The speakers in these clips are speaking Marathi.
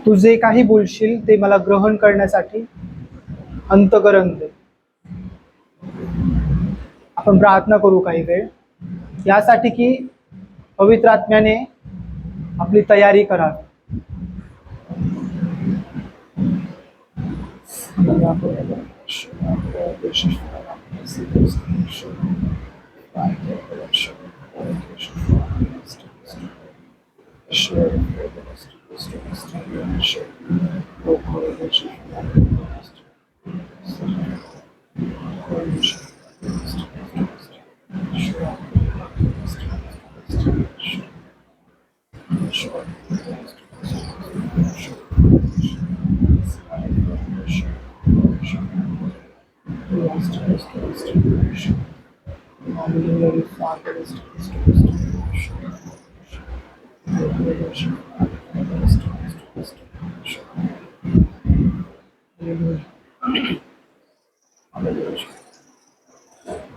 तू जे काही बोलशील ते मला ग्रहण करण्यासाठी अंतःकरण दे. आपण प्रार्थना करू काही वेळ यासाठी की पवित्र आत्म्याने आपली तयारी करावी.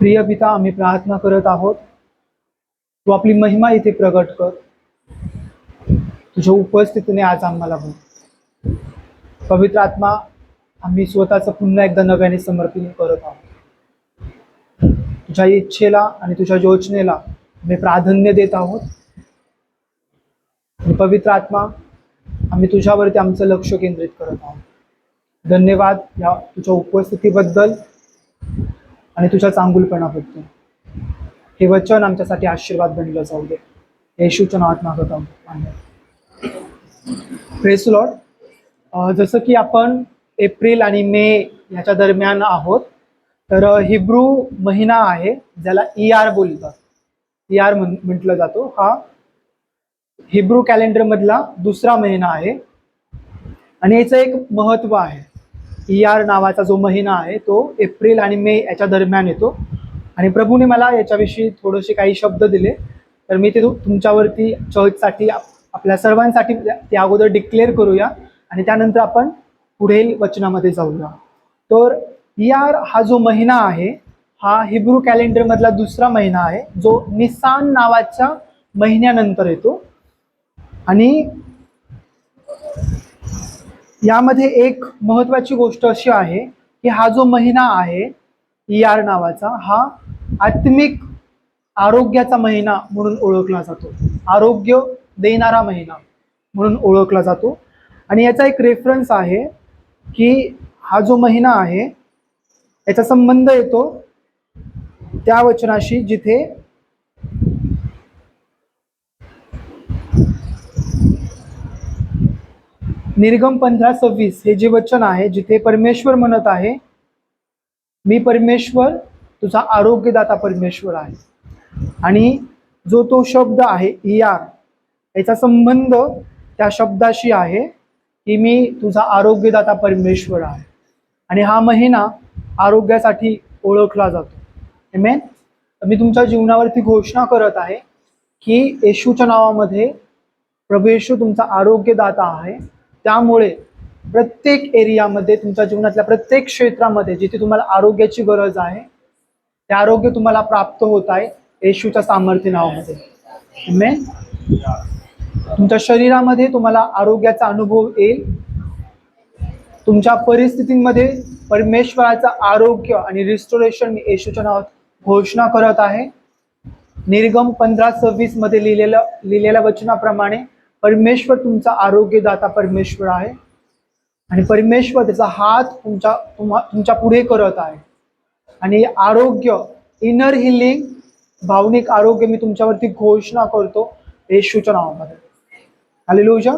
प्रिय पिता, आम्ही प्रार्थना करत आहोत, तू आपली महिमा इथे प्रगट कर. तुझ्या उपस्थितीने आज आम्हाला बोल. पवित्र आत्मा, आम्ही स्वतःचं पुन्हा एकदा नव्याने समर्पण करत आहोत. तुझ्या इच्छेला आणि तुझ्या योजनेला आम्ही प्राधान्य देत आहोत. पवित्र आत्मा, आम्ही तुझ्यावरती आमचं लक्ष केंद्रित करत आहोत. धन्यवाद या तुझ्या उपस्थितीबद्दल आणि तुझ्या चांगुलपणाबद्दल. हे वचन आमच्यासाठी आशीर्वाद बनलं जाऊ दे. येशूच्या नावात मागत आहोत. आमेन. Praise the lord. जसं की आपण एप्रिल आणि मे याच्या दरम्यान आहोत, तर हिब्रू महिना आहे ज्याला ईआर बोलतात. ईआर म्हटलं जातो. हा हिब्रू कॅलेंडर मधला दुसरा महिना आहे आणि याचं एक महत्व आहे. ईआर नावाचा जो महिना आहे तो एप्रिल आणि मे याच्या दरम्यान येतो आणि प्रभूने मला याच्याविषयी थोडेसे काही शब्द दिले, तर मी ते तुमच्यावरती चर्चसाठी आपल्या सर्वांसाठी ते अगोदर डिक्लेअर करूया आणि त्यानंतर आपण पुढील वचनामध्ये जाऊया. तर ईआर हा जो महिना आहे हा हिब्रू कॅलेंडर मधला दुसरा महिना आहे जो निसान नावाच्या महिन्यानंतर येतो. आणि यामध्ये एक महत्वाची गोष्ट अशी आहे की हा जो महिना आहे ईआर नावाचा, हा आत्मिक आरोग्याचा महिना म्हणून ओळखला जातो. आरोग्य देणारा महिना म्हणून ओळखला जातो. आणि याचा एक रेफरन्स आहे की हा जो महिना आहे याचा संबंध येतो त्या वचनाशी जिथे निर्गम 15:26 हे जे वचन आहे, जिथे परमेश्वर म्हणत आहे, मी परमेश्वर तुझा आरोग्यदाता परमेश्वर आहे. आणि जो तो शब्द आहे ईआर, याचा संबंध त्या शब्दाशी आहे की मी तुझा आरोग्यदाता परमेश्वर आहे. आणि हा महिना आरोग्यासाठी ओळखला जातो. आमेन. मी तुमच्या जीवनावरती घोषणा करत आहे की येशूच्या नावामध्ये प्रभू येशू तुमचा आरोग्यदाता आहे. त्यामुळे प्रत्येक एरियामध्ये, तुमच्या जीवनातल्या प्रत्येक क्षेत्रामध्ये जिथे तुम्हाला आरोग्याची गरज आहे ते आरोग्य तुम्हाला प्राप्त होत आहे येशूच्या सामर्थ्य नावामध्ये. आमेन. तुमच्या शरीरामध्ये तुम्हाला आरोग्याचा अनुभव येईल. तुमच्या परिस्थितींमध्ये परमेश्वराचं आरोग्य आणि रिस्टोरेशन मी येशूच्या नावात घोषणा करत आहे. निर्गम 15:26 मध्ये लिहिलेल्या वचनाप्रमाणे परमेश्वर तुमचा आरोग्यदाता परमेश्वर आहे आणि परमेश्वर त्याचा हात तुमच्या पुढे करत आहे. आणि आरोग्य, इनर हिलिंग, भावनिक आरोग्य मी तुमच्यावरती घोषणा करतो येशूच्या नावामध्ये. हालेलुया.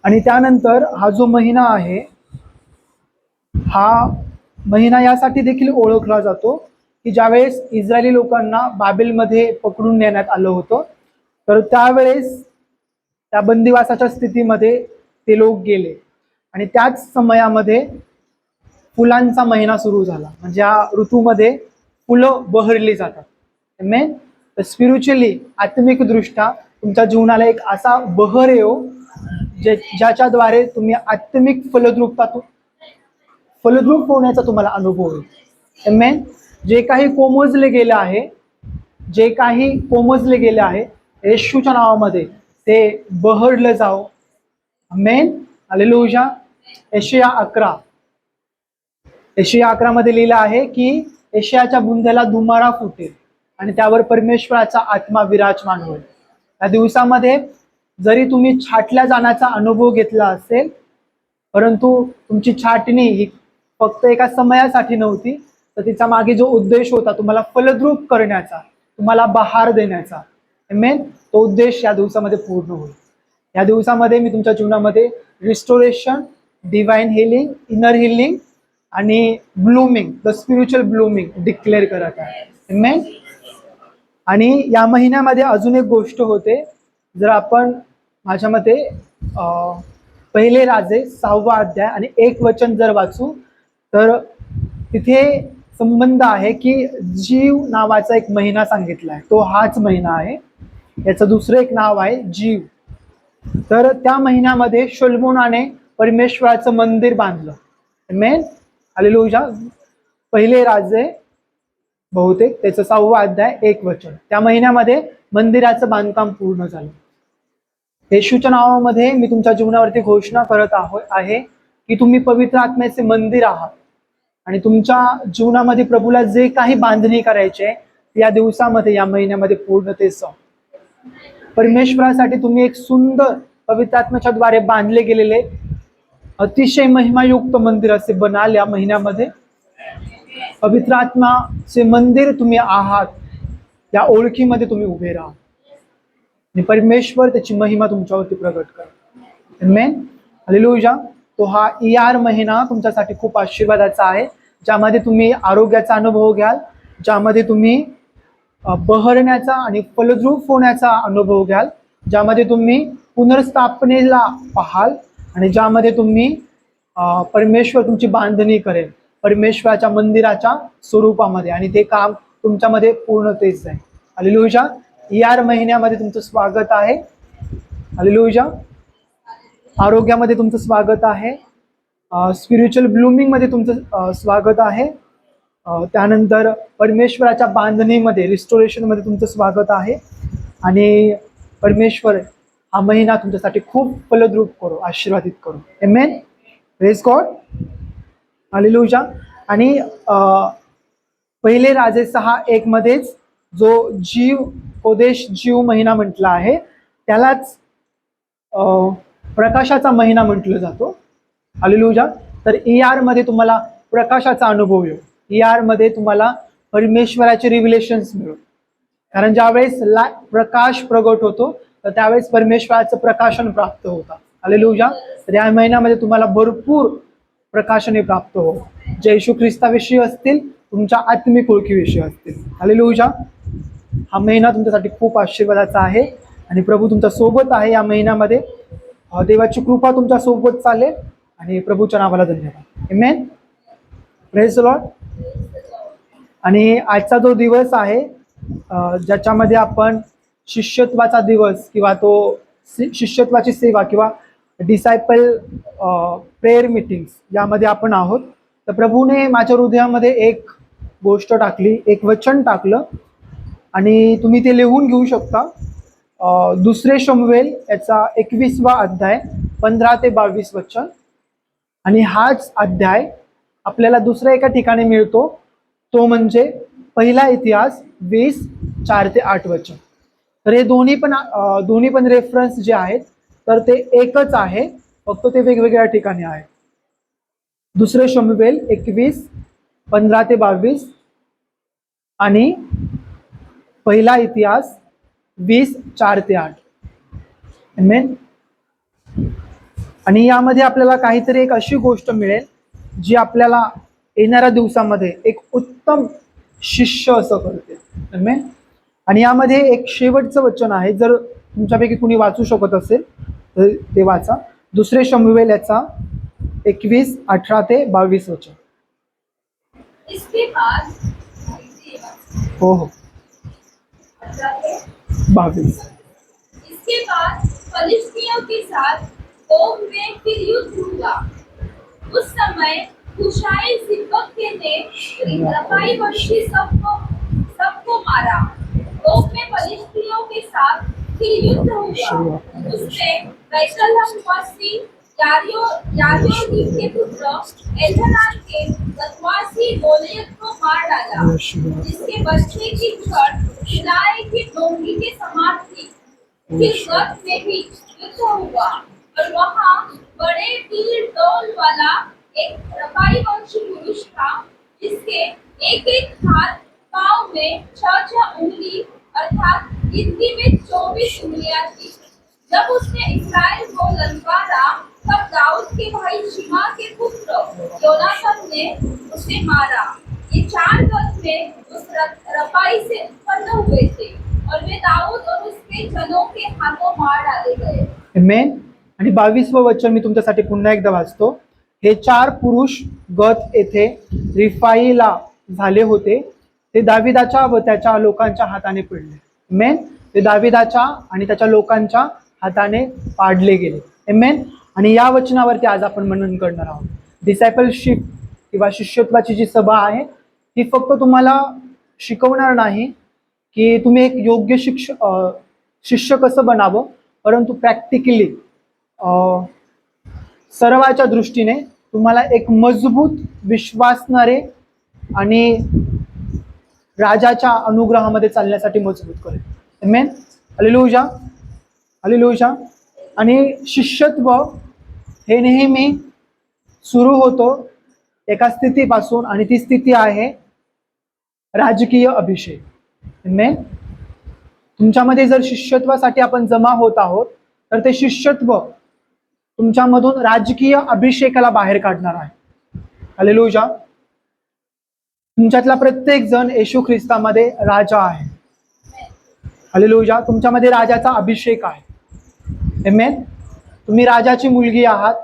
आणि त्यानंतर हा जो महिना आहे हा महिना यासाठी देखील ओळखला जातो की ज्यावेळेस इस्रायली लोकांना बाबेलमध्ये पकडून नेण्यात आलं होतं, तर त्यावेळेस त्या बंदिवासाच्या स्थितीमध्ये ते लोक गेले आणि त्याच समयामध्ये फुलांचा महिना सुरू झाला. म्हणजे या ऋतूमध्ये फुलं बहरली जातात. आमेन. तर स्पिरिच्युअली, आत्मिक दृष्ट्या तुमच्या जीवनाला एक असा बहर येऊ ज्याच्याद्वारे तुम्ही आत्मिक फलद्रूप होण्याचा तुम्हाला अनुभव होईल. आमेन. जे काही कोमजले गेले आहे येशूच्या नावामध्ये ते बहरलं जाओ. आमेन. हालेलुया. यशाया 11. यशाया 11 मध्ये लिहिलं आहे की यशायाच्या बुंध्याला धुमाळा फुटेल आणि त्यावर परमेश्वराचा आत्मा विराजमान होईल. या दिवसामध्ये जरी तुम्ही छाटल्या जाण्याचा अनुभव घेतला असेल, परंतु तुमची छाटणी ही फक्त एका समयासाठी नव्हती, तर तिचा मागे जो उद्देश होता तुम्हाला फलद्रूप करण्याचा, तुम्हाला बहार देण्याचा, आमेन, तो उद्देश या दिवसामध्ये पूर्ण होईल. या दिवसामध्ये मी तुमच्या जीवनामध्ये restoration, divine healing, inner healing आणि blooming, the spiritual blooming declare करत आहे. आमेन. आणि या महिन्यामध्ये अजून एक गोष्ट होते. जर आपण माझ्या मते पहिले राजे 6वा अध्याय आणि 1 वचन जर वाचू, तर तिथे संबंध आहे की जीव नावाचा एक महिना सांगितला आहे. तो हाच महिना आहे. याचं दुसरं एक नाव आहे जीव. तर त्या महिन्यामध्ये शोल्मोनाने परमेश्वराचं मंदिर बांधलं. आमेन. हालेलुया. पहिले राजे बहुतेक त्याचं 6वा अध्याय 1 वचन. त्या महिन्यामध्ये मंदिराचं बांधकाम पूर्ण झालं. येशूच्या नावामध्ये मी तुमच्या जीवनावरती घोषणा करत आहे की तुम्ही पवित्र आत्म्याचे मंदिर आहात आणि तुमच्या जीवनामध्ये प्रभूला जे काही बांधणी करायचे या दिवसामध्ये, या महिन्यामध्ये पूर्णतेस परमेश्वरासाठी तुम्ही एक सुंदर पवित्र आत्म्याच्या द्वारे बांधले गेलेले अतिशय महिमायुक्त मंदिर असे बनाल. या महिन्यामध्ये पवित्र आत्माचे मंदिर तुम्ही आहात, या ओळखीमध्ये तुम्ही उभे राहा आणि परमेश्वर त्याची महिमा तुमच्यावरती प्रगट करा. आमेन. हालेलुया. तो हा ER महिना तुमच्यासाठी खूप आशीर्वादाचा आहे, ज्यामध्ये तुम्ही आरोग्याचा अनुभव घ्याल, ज्यामध्ये तुम्ही बहरण्याचा आणि फलद्रूप होण्याचा अनुभव घ्याल, ज्यामध्ये तुम्ही पुनर्स्थापनेला पाहाल आणि ज्यामध्ये तुम्ही परमेश्वर तुमची बांधणी करेल परमेश्वराच्या मंदिराच्या स्वरूपामध्ये, आणि ते काम तुमच्यामध्ये पूर्णतेच जाईल. हालेलुया. ER महिन्यामध्ये तुमचं स्वागत आहे. हालेलुया. आरोग्यामध्ये तुमचं स्वागत आहे. स्पिरिच्युअल ब्लूमिंगमध्ये तुमचं स्वागत आहे. त्यानंतर परमेश्वराच्या बांधणीमध्ये, रिस्टोरेशनमध्ये तुमचं स्वागत आहे. आणि परमेश्वर हा महिना तुमच्यासाठी खूप फलद्रूप करो, आशीर्वादित करो. आमेन. Praise God. हालेलुया. आणि पहिले राजे 6:1 मध्येच जो जीव कोदेश जीव महिना म्हटला आहे, त्यालाच प्रकाशाचा महिना म्हटलं जातो. हालेलुया. तर ER मध्ये तुम्हाला प्रकाशाचा अनुभव येईल. ER मध्ये तुम्हाला परमेश्वराचे रिव्हिलेशन्स मिळेल. कारण ज्यावेळेस प्रकाश प्रगट होतो, तर त्यावेळेस परमेश्वराचं प्रकाशन प्राप्त होतं. हालेलुया. तर या महिन्यामध्ये तुम्हाला भरपूर प्रकाशने प्राप्त हो, जे येशू ख्रिस्ताविषयी असतील, तुमच्या आत्मिक ओळखीविषयी असतील. हालेलुया. हा महिना तुमच्यासाठी खूप आशीर्वादाचा आहे आणि प्रभू तुमच्या सोबत आहे. या महिन्यामध्ये देवाची कृपा तुमच्या सोबत चालेल आणि प्रभूच्या नावाला धन्यवाद. आमेन. Praise the lord. आणि आजचा जो दिवस आहे, ज्याच्यामध्ये आपण शिष्यत्वाचा दिवस किंवा तो शिष्यत्वाची सेवा किंवा डिसायपल प्रेयर मीटिंग्स यामध्ये आपण आहोत. तर प्रभूने माझ्या हृदयामध्ये एक गोष्ट टाकली, एक वचन टाकलं आणि तुम्ही ते लिहून घेऊ शकता. 2 शमूएल याचा 21वा अध्याय 15 ते 22 वचन. आणि हाच अध्याय आपल्याला दुसऱ्या एका ठिकाणी मिळतो, तो म्हणजे पहिला इतिहास 20:4 ते 8 वचन. तर हे दोन्ही पण रेफरन्स जे आहेत, तर ते एकच आहे, फक्त ते वेगवेगळ्या ठिकाणी आहे. 2 शमूएल 21:15 ते 22 आणि पहिला इतिहास 20:4 ते 8. आमेन. आणि यामध्ये आपल्याला काहीतरी एक अशी गोष्ट मिळेल जी आपल्याला येणाऱ्या दिवसामध्ये एक उत्तम शिष्य असं करते. आमेन. आणि यामध्ये एक शेवटचं वचन आहे, जर तुमच्यापैकी कुणी वाचू शकत असेल तर ते वाचा. 2 शमूएल याचा 21:18 ते 22 वचन. हो हो 22. इसके बाद फलिस्तियों के साथ ओग में फिर युद्ध हुआ। उस समय हुशाई सिबक्के ने रफाई वंशी सबको मारा। ओग में फलिस्तियों के साथ फिर युद्ध हुआ। उसमें बैतलहम निवासी यारोनीम के पुत्र एल्हनान के गतवासी गोलियत को मार डाला, जिसके बच्चे की छड़ सिलाई की डोंगी के समान थी। फिर गत में भी युद्ध हुआ और वहाँ बड़े तीर डोल वाला एक रबाई वंशी पुरुष था, जिसके एक एक हाथ पाँव में 6-6 उंगली अर्थात गिनती में 24 उंगलियां थी। जब उसने इस्राएल को ललकारा, तब दाऊद के भाई शिमा के पुत्र योनातान ने उसे मारा। ये 4 गत में उस रपाई से उत्पन्न हुए थे और वे दाऊद और उसके जनों के हाथों मार डाले गए। आमेन। आणि 22वं वचन मी तुमच्यासाठी पुन्हा एकदा वाचतो। हे 4 पुरुष गत येथे रिफाईला झाले होते, ते दाविदाच्या व त्याच्या लोकांच्या हाताने पडले। आमेन। ते दाविदाच्या आणि त्याच्या लोकांच्या हाताने पाडले गेले। आमेन। आणि या वचनावरती आज आपण मनन करणार आहोत। डिसायपलशिप किंवा शिष्यत्वाची जी सभा आहे ती फक्त तुम्हाला शिकवणार नाही की तुम्ही एक योग्य शिष्य कसं बनावं, परंतु प्रॅक्टिकली सरावाच्या दृष्टीने तुम्हाला एक मजबूत विश्वासणारे आणि राजाच्या अनुग्रहामध्ये चालण्यासाठी मजबूत करेल। आमेन। Hallelujah, hallelujah. आणि शिष्यत्व हे नेहमी सुरू होतो एका स्थितीपासून, आणि ती स्थिती आहे राजकीय अभिषेक। आमेन। तुमच्यामध्ये जर शिष्यत्वासाठी आपण जमा होत आहोत, तर ते शिष्यत्व तुमच्यामधून राजकीय अभिषेकाला बाहेर काढणार आहे। हालेलुया। तुमच्यातला प्रत्येक जण येशू ख्रिस्तामध्ये राजा आहे। हालेलुया। तुमच्यामध्ये राजाचा अभिषेक आहे। आमेन। तुम्ही राजाची मुलगी आहात,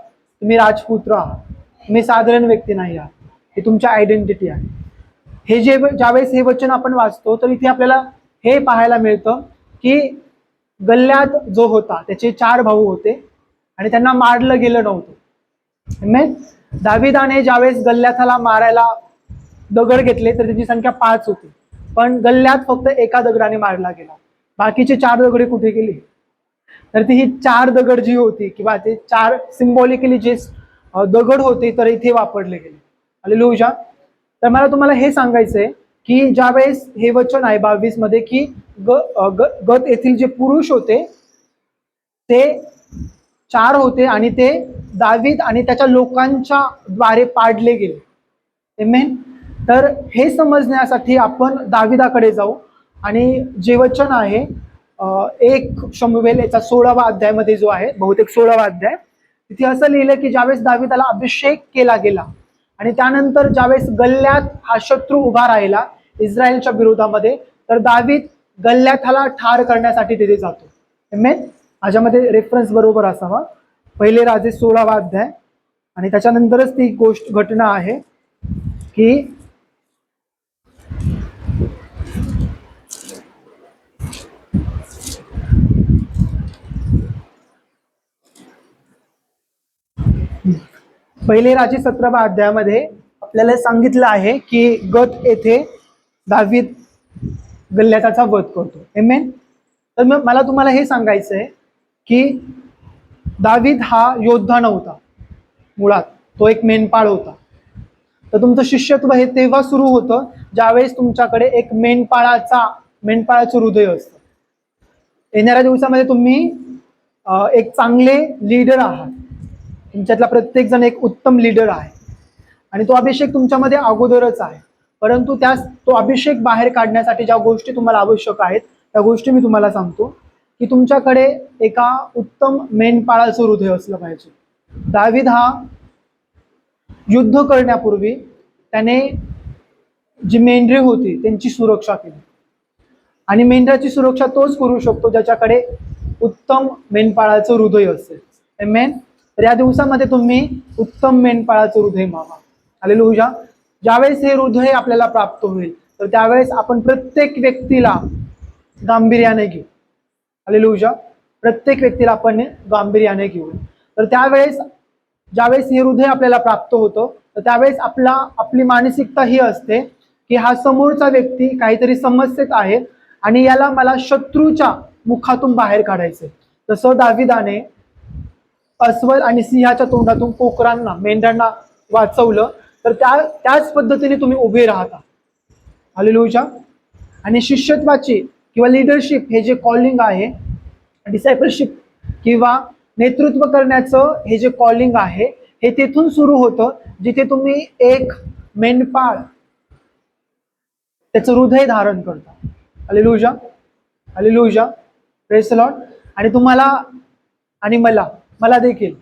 तुम्ही राजपुत्र आहात, तुम्ही साधारण व्यक्ती नाही आहात, हे तुमची आयडेंटिटी आहे। हे ज्यावेळेस हे वचन आपण वाचतो तर इथे आपल्याला हे पाहायला मिळतं की गल्ल्यात जो होता त्याचे 4 भाऊ होते आणि त्यांना मारलं गेलं नव्हतं। आमेन। दाविदाने ज्यावेळेस गल्ल्याथाला मारायला दगड घेतले तर त्याची संख्या 5 होती, पण गल्ल्यात फक्त एका दगडाने मारला गेला। बाकीचे 4 दगडे कुठे गेले? तर ती ही 4 दगड जी होती किंवा ते 4 सिम्बॉलिकली जे दगड होते तर इथे वापरले गेले। हालेलुया। तर मला तुम्हाला हे सांगायचंय की ज्यावेळेस हे वचन आहे 22 मध्ये की गत येथील जे पुरुष होते ते 4 होते आणि ते दावीद आणि त्याच्या लोकांच्या द्वारे पाडले गेले। आमेन। तर हे समजण्यासाठी आपण दाविदाकडे जाऊ आणि जे वचन आहे 1 शमूएल याचा 16वा अध्यायामध्ये जो आहे, बहुतेक 16वा अध्याय, तिथे असं लिहिलं की ज्यावेळेस दाविदाला अभिषेक केला गेला आणि त्यानंतर ज्यावेळेस गल्ल्यात हा शत्रू उभा राहिला इस्रायलच्या विरोधामध्ये, तर दावीद गल्ल्याथाला ठार करण्यासाठी तिथे जातो। आमेन। माझ्यामध्ये रेफरन्स बरोबर असावा, 1 राजे 16वा अध्याय, आणि त्याच्यानंतरच ती घटना आहे की पहिले राजे 17व्या अध्यायामध्ये आपल्याला सांगितलं आहे की गत येथे दावीद गल्ल्याताचा वध करतो। आमेन। तर मग मला तुम्हाला हे सांगायचं आहे की दावीद हा योद्धा नव्हता, मुळात तो एक मेंढपाळ होता। तर तुमचं शिष्यत्व हे तेव्हा सुरू होतं ज्यावेळेस तुमच्याकडे एक मेंढपाळाचं हृदय असतं। येणाऱ्या दिवसामध्ये तुम्ही एक चांगले लीडर आहात, तुमच्यातला प्रत्येक जण एक उत्तम लीडर आहे आणि तो अभिषेक तुमच्यामध्ये अगोदरच आहे, परंतु तो अभिषेक बाहेर काढण्यासाठी ज्या गोष्टी तुम्हाला आवश्यक आहेत त्या गोष्टी मी तुम्हाला सांगतो की तुमच्याकडे एका उत्तम मेंढपाळाचं हृदय असलं पाहिजे। दावीद हा युद्ध करण्यापूर्वी त्याने जी मेंढरे होती त्यांची सुरक्षा केली, आणि मेंढराची सुरक्षा तोच करू शकतो ज्याच्याकडे उत्तम मेंढपाळाचं हृदय असेल। आमेन। तर या दिवसामध्ये तुम्ही उत्तम मेंढपाळाचं हृदय मागा। हालेलुया। ज्यावेळेस हे हृदय आपल्याला प्राप्त होईल तर त्यावेळेस आपण प्रत्येक व्यक्तीला गांभीर्याने घेऊ। हालेलुया। प्रत्येक व्यक्तीला आपण गांभीर्याने घेऊ। तर ज्यावेळेस हे हृदय आपल्याला प्राप्त होतं तर त्यावेळेस आपली मानसिकता ही असते की हा समोरचा व्यक्ती काहीतरी समस्येत आहे आणि याला मला शत्रूच्या मुखातून बाहेर काढायचे. तसं दाविदाने अस्वल आणि सिंहाच्या तोंडातून कोकरांना, मेंढ्यांना वाचवलं. तर त्याच पद्धतीने तुम्ही उभे राहता. हालेलुया. आणि शिष्यत्वाची किंवा लिडरशिप हे जे कॉलिंग आहे, डिसायपलशिप किंवा नेतृत्व करण्याचं हे जे कॉलिंग आहे, हे तेथून सुरू होतं जिथे तुम्ही एक मेंढपाळ त्याचं हृदय धारण करता. Hallelujah, hallelujah, praise the lord. आणि तुम्हाला आणि मला देखील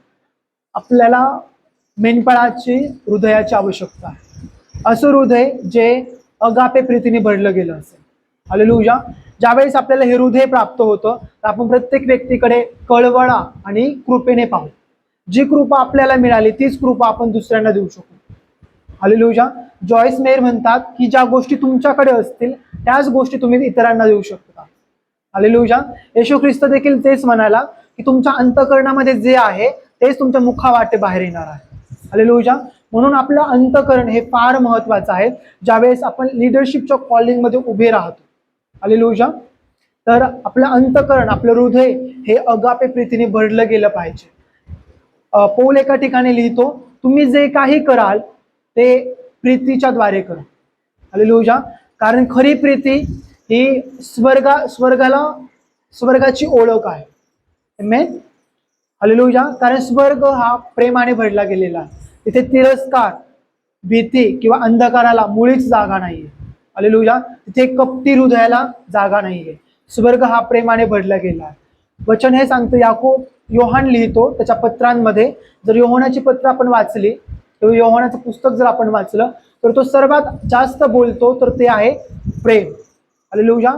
आपल्याला मेंढपाळाची हृदयाची आवश्यकता आहे. असं हृदय जे अगापे प्रीतीने भरलं गेलं असेल. हालेलुया. ज्यावेळेस आपल्याला हे हृदय प्राप्त होतं तर आपण प्रत्येक व्यक्तीकडे कळवळा आणि कृपेने पाहू. जी कृपा आपल्याला मिळाली तीच कृपा आपण दुसऱ्यांना देऊ शकू. हालेलुया. जॉयस मेयर म्हणतात की ज्या गोष्टी तुमच्याकडे असतील त्याच गोष्टी तुम्ही इतरांना देऊ शकता. हालेलुया. येशू ख्रिस्त देखील तेच म्हणाला की तुमच्या अंतःकरणामध्ये जे आहे तेच तुमच्या मुखावाटे बाहेर येणार आहे. हालेलुया. म्हणून आपलं अंतःकरण हे फार महत्वाचं आहे ज्यावेळेस आपण लिडरशिपच्या कॉलिंगमध्ये उभे राहतो. हालेलुया. तर आपलं अंतःकरण, आपलं हृदय हे अगापे प्रीतीने भरलं गेलं पाहिजे. पौल एका ठिकाणी लिहितो, तुम्ही जे काही कराल ते प्रीतीच्या द्वारे करा. हालेलुया. कारण खरी प्रीती ही स्वर्गाची ओळख आहे. आमेन. हालेलुया. कारण स्वर्ग हा प्रेमाने भरला गेलेला आहे. तिथे तिरस्कार, भीती किंवा अंधकाराला मुळीच जागा नाहीये. हालेलुया. तिथे कपटी हृदयाला जागा नाहीये. स्वर्ग हा प्रेमाने भरला गेला आहे. वचन हे सांगतं, योहान लिहितो त्याच्या पत्रांमध्ये, जर योहानाची पत्र आपण वाचली किंवा योहानाचं पुस्तक जर आपण वाचलं तर तो सर्वात जास्त बोलतो तर ते आहे प्रेम. हालेलुया.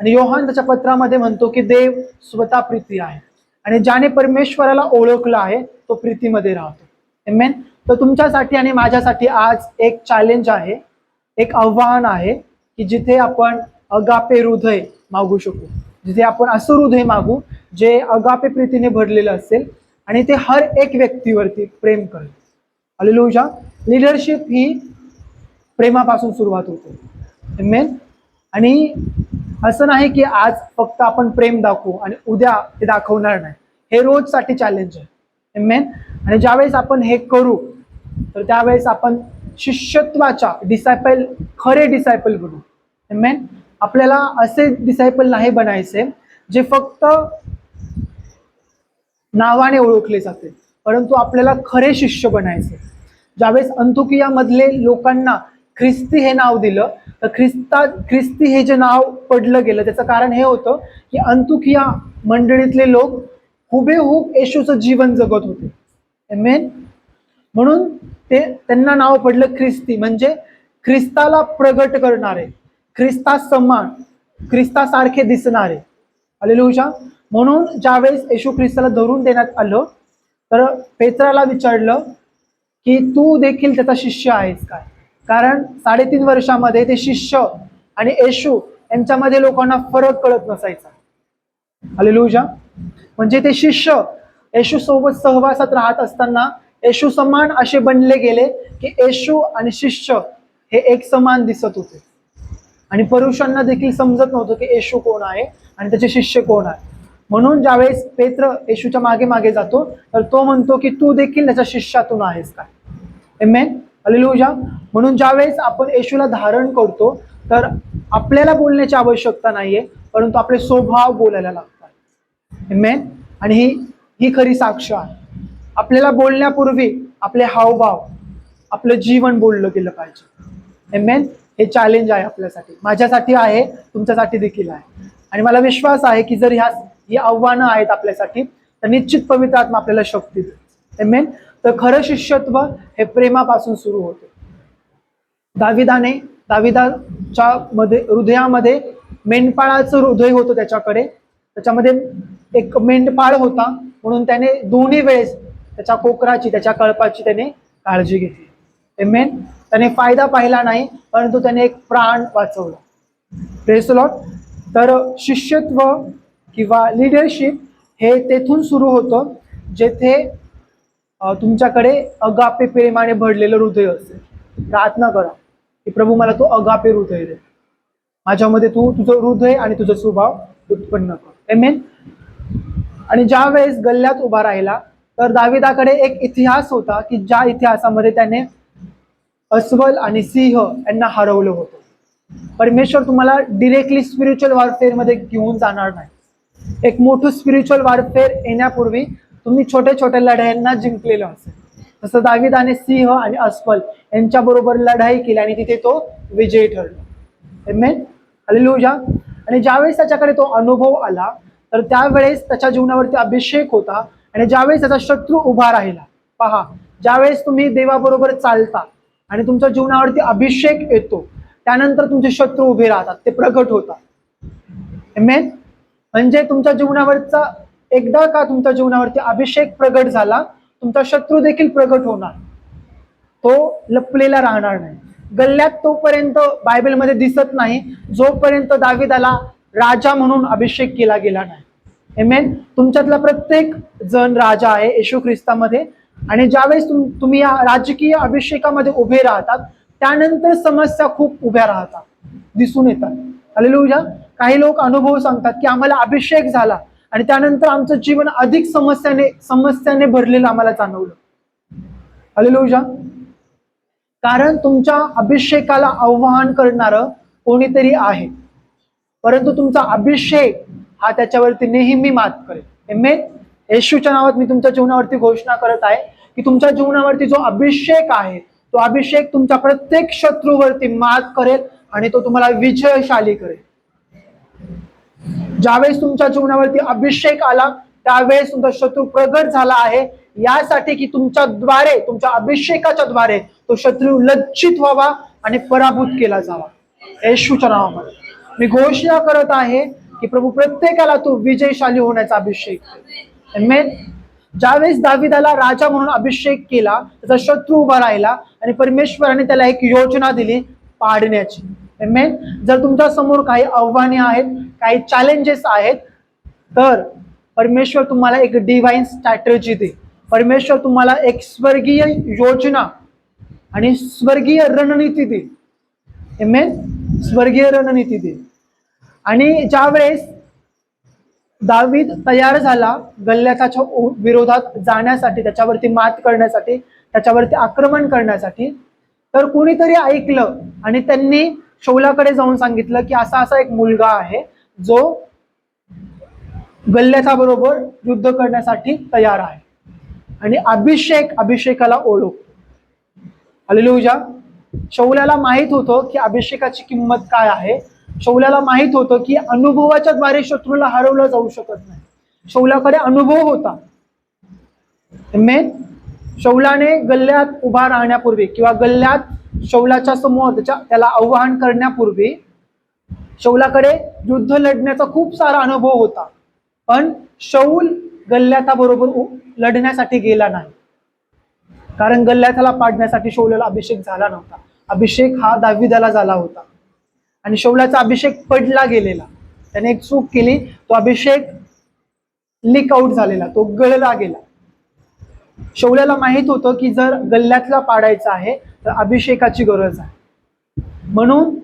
आणि योहान त्याच्या पत्रामध्ये म्हणतो की देव स्वतः प्रीती आहे आणि ज्याने परमेश्वराला ओळखलं आहे तो प्रीतीमध्ये राहतो. आमेन. तर तुमच्यासाठी आणि माझ्यासाठी आज एक चॅलेंज आहे, एक आव्हान आहे की जिथे आपण अगापे हृदय मागू शकू, जिथे आपण असं हृदय मागू जे अगापे प्रीतीने भरलेलं असेल आणि ते हर एक व्यक्तीवरती प्रेम करेल. हालेलुया. लिडरशिप ही प्रेमापासून सुरुवात होते. आमेन. आणि असं नाही की आज फक्त आपण प्रेम दाखवू आणि उद्या ते दाखवणार नाही. हे रोजसाठी चॅलेंज आहे. आमेन. आणि ज्यावेळेस आपण हे करू तर त्यावेळेस आपण शिष्यत्वाच्या खरे डिसायपल बनू. आमेन. आपल्याला असे डिसायपल नाही बनायचे जे फक्त नावाने ओळखले जाते, परंतु आपल्याला खरे शिष्य बनायचे. ज्यावेळेस अंतुकियामधले लोकांना ख्रिस्ती हे नाव दिलं तर ख्रिस्ती हे जे नाव पडलं गेलं त्याचं कारण हे होतं की अंतुकिया मंडळीतले लोक हुबेहूब येशूचं जीवन जगत होते. आमेन. म्हणून त्यांना नाव पडलं ख्रिस्ती, म्हणजे ख्रिस्ताला प्रगट करणारे, ख्रिस्तासारखे दिसणारे. हालेलुया. म्हणून ज्यावेळेस येशू ख्रिस्ताला धरून देण्यात आलं तर पेत्राला विचारलं की तू देखील त्याचा शिष्य आहेस काय? कारण 3.5 वर्षामध्ये ते शिष्य आणि येशू यांच्यामध्ये लोकांना फरक कळत नसायचा. हालेलुया. म्हणजे ते शिष्य येशू सोबत सहवासात राहत असताना येशू समान असे बनले गेले की येशू आणि शिष्य हे एक समान दिसत होते आणि पुरुषांना देखील समजत नव्हतं की येशू कोण आहे आणि त्याचे शिष्य कोण आहे. म्हणून ज्यावेळेस पेत्र येशूच्या मागे मागे जातो तर तो म्हणतो की तू देखील त्याच्या शिष्यातून आहेस काय? आमेन. हालेलुया. म्हणून ज्यावेळेस आपण येशूला धारण करतो तर आपल्याला बोलण्याची आवश्यकता नाहीये, परंतु आपले स्वभाव बोलायला लागतात. आमेन. आणि ही खरी साक्ष आहे. आपल्याला बोलण्यापूर्वी आपले हावभाव, आपलं जीवन बोललं गेलं पाहिजे. आमेन. हे चॅलेंज आहे आपल्यासाठी, माझ्यासाठी आहे, तुमच्यासाठी देखील आहे. आणि मला विश्वास आहे की जर ही आव्हानं आहेत आपल्यासाठी तर निश्चित पवित्र आत्मा आपल्याला शक्ती देईल. आमेन. तर खरं शिष्यत्व हे प्रेमापासून सुरू होते. दाविदाच्या हृदयामध्ये मेंढपाळाचं हृदय होतं त्याच्यामध्ये एक मेंढपाळ होता, म्हणून त्याने दोन्ही वेळेस त्याच्या कोकराची, त्याच्या कळपाची त्याने काळजी घेतली. आमेन. त्याने फायदा पाहिला नाही, परंतु त्याने एक प्राण वाचवला. Praise the Lord. तर शिष्यत्व किंवा लिडरशिप हे तेथून सुरू होतं जेथे तुमच्याकडे अगापे प्रेमाने भरलेलं हृदय असेल. प्रार्थना करा की प्रभू मला तू अगापे हृदय दे, माझ्यामध्ये तू तुझं हृदय आणि तुझा स्वभाव उत्पन्न कर. आमेन. आणि ज्या वेळेस गल्ल्यात उभा राहिला तर दाविदाकडे एक इतिहास होता की ज्या इतिहासामध्ये त्याने अस्वल आणि सिंह यांना हरवलं होतं. परमेश्वर तुम्हाला डिरेक्टली स्पिरिच्युअल वॉरफेअर मध्ये घेऊन जाणार नाही. एक मोठं स्पिरिच्युअल वॉरफेअर येण्यापूर्वी तुम्ही छोट्या छोट्या लढायांना जिंकलेलं असेल. तसं दाविदाने सिंह आणि अस्वल यांच्या बरोबर लढाई केली आणि तिथे तो विजयी ठरला. आमेन. हालेलुया. आणि ज्यावेळेस त्याच्याकडे तो अनुभव आला तर त्यावेळेस त्याच्या जीवनावरती अभिषेक होता. आणि ज्यावेळेस त्याचा शत्रू उभा राहिला, पहा, ज्यावेळेस तुम्ही देवाबरोबर चालता आणि तुमच्या जीवनावरती अभिषेक येतो त्यानंतर तुमचे शत्रू उभे राहतात, ते प्रगट होतात. आमेन. म्हणजे तुमच्या जीवनावरचा एकदा का तुमच्या जीवनावरती अभिषेक प्रगट झाला, तुमचा शत्रू देखील प्रगट होणार, तो लपलेला राहणार नाही. गल्ल्यात तोपर्यंत बायबलमध्ये दिसत नाही जोपर्यंत दाविदाला राजा म्हणून अभिषेक केला गेला नाही. आमेन. तुमच्यातला प्रत्येक जण राजा आहे येशू ख्रिस्तामध्ये. आणि ज्यावेळेस तुम्ही या राजकीय अभिषेकामध्ये उभे राहतात त्यानंतर समस्या खूप उभ्या राहतात, दिसून येतात. हालेलुया. काही लोक अनुभव सांगतात की आम्हाला अभिषेक झाला आणि त्यानंतर आमचं जीवन अधिक समस्याने भरलेलं आम्हाला जाणवलं. हालेलुया. कारण तुमच्या अभिषेकाला आव्हान करणारं कोणीतरी आहे, परंतु तुमचा अभिषेक हा त्याच्यावरती नेहमी मात करेल. आमेन. येशूच्या नावात मी तुमच्या जीवनावरती घोषणा करत आहे की तुमच्या जीवनावरती जो अभिषेक आहे तो अभिषेक तुमच्या प्रत्येक शत्रूवरती मात करेल आणि तो तुम्हाला विजयशाली करेल. ज्यावेळेस तुमच्या जीवनावरती अभिषेक आला त्यावेळेस तुमचा शत्रू प्रगट झाला आहे, यासाठी की तुमच्याद्वारे, तुमच्या अभिषेकाच्या द्वारे तो शत्रू लज्जित व्हावा आणि पराभूत केला जावा. येशूच्या नावामध्ये मी घोषणा करत आहे की प्रभू प्रत्येकाला तो विजयशाली होण्याचा अभिषेक. आमेन. ज्यावेळेस दाविदाला राजा म्हणून अभिषेक केला त्याचा शत्रू उभा राहिला आणि परमेश्वराने त्याला एक योजना दिली पाडण्याची. आमेन. जर तुमच्या समोर काही आव्हाने आहेत, काही चॅलेंजेस आहेत, तर परमेश्वर तुम्हाला एक डिवाइन स्ट्रॅटेजी दे. परमेश्वर तुम्हाला एक स्वर्गीय योजना आणि स्वर्गीय रणनीती दे. आमेन. स्वर्गीय रणनीती दे. आणि ज्यावेळेस दावीद तयार झाला गल्ल्याच्या विरोधात जाण्यासाठी, त्याच्यावरती मात करण्यासाठी, त्याच्यावरती आक्रमण करण्यासाठी, तर कोणीतरी ऐकलं आणि त्यांनी शौलाकडे जाऊन सांगितलं की असा असा एक मुलगा आहे जो गल्ल्याच्या बरोबर युद्ध करण्यासाठी तयार आहे आणि अभिषेकाला ओळख. हालेलुया. शौलाला माहित होतं की अभिषेकाची किंमत काय आहे. शौलाला माहित होतं की अनुभवाच्या द्वारे शत्रूला हरवलं जाऊ शकत नाही. शौलाकडे अनुभव होता. आमेन. शौलाने गल्ल्यात उभा राहण्यापूर्वी किंवा गल्ल्यात शौलाच्या समोर त्याला आव्हान करण्यापूर्वी शौलाकडे युद्ध लढण्याचा खूप सारा अनुभव होता. पण शौल गल्ल्याता बरोबर लढण्यासाठी गेला नाही, कारण गल्ल्याताला पाडण्यासाठी शौलाला अभिषेक झाला नव्हता. अभिषेक हा दाविदाला झाला होता आणि शौलाचा अभिषेक पडला गेलेला. त्याने एक चूक केली, तो अभिषेक लीक आउट झालेला, तो गळला गेला. शौलाला माहित होतं की जर गल्ल्यातला पाडायचा आहे तर अभिषेकाची गरज आहे, म्हणून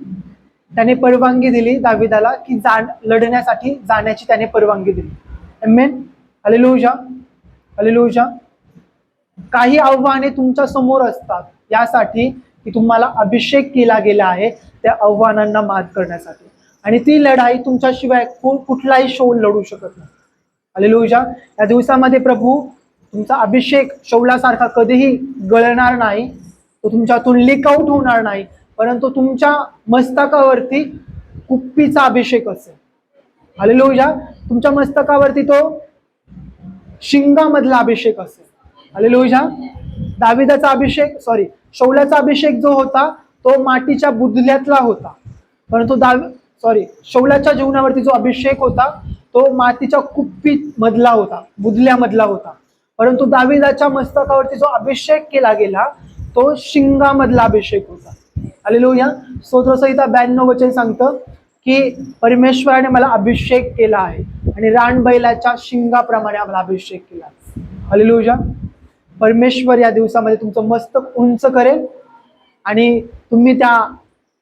त्याने परवानगी दिली दाविदाला की लढण्यासाठी जाण्याची त्याने परवानगी दिली. आमेन. हालेलुया. हालेलुया. काही आव्हाने तुमच्या समोर असतात यासाठी की तुम्हाला अभिषेक केला गेला आहे त्या आव्हानांना मात करण्यासाठी, आणि ती लढाई तुमच्याशिवाय कुठलाही शौल लढू शकत नाही. हालेलुया. या दिवसामध्ये प्रभू तुमचा अभिषेक शौलासारखा कधीही गळणार नाही, तो तुमच्यातून लीक आउट होणार नाही, परंतु तुमच्या मस्तकावरती कुप्पीचा अभिषेक असेल. हालेलुया. तुमच्या मस्तकावरती तो शिंगामधला अभिषेक असेल. हालेलुया. दाविदाचा अभिषेक शौलाचा अभिषेक जो होता तो मातीच्या बुधल्यातला होता, परंतु शौलाच्या जीवनावरती जो अभिषेक होता तो मातीच्या कुप्पी मधला होता, बुधल्यामधला होता. परंतु दाविदाच्या मस्तकावरती जो अभिषेक केला गेला तो शिंगामधला अभिषेक होता. हालेलुया. स्तोत्रसंहिता 92 वचन सांगतं की परमेश्वराने मला अभिषेक केला आहे आणि रानबैलाच्या शिंगाप्रमाणे आम्हाला अभिषेक केला. हालेलुया. परमेश्वर या दिवसामध्ये तुमचं मस्तक उंच करेल आणि तुम्ही त्या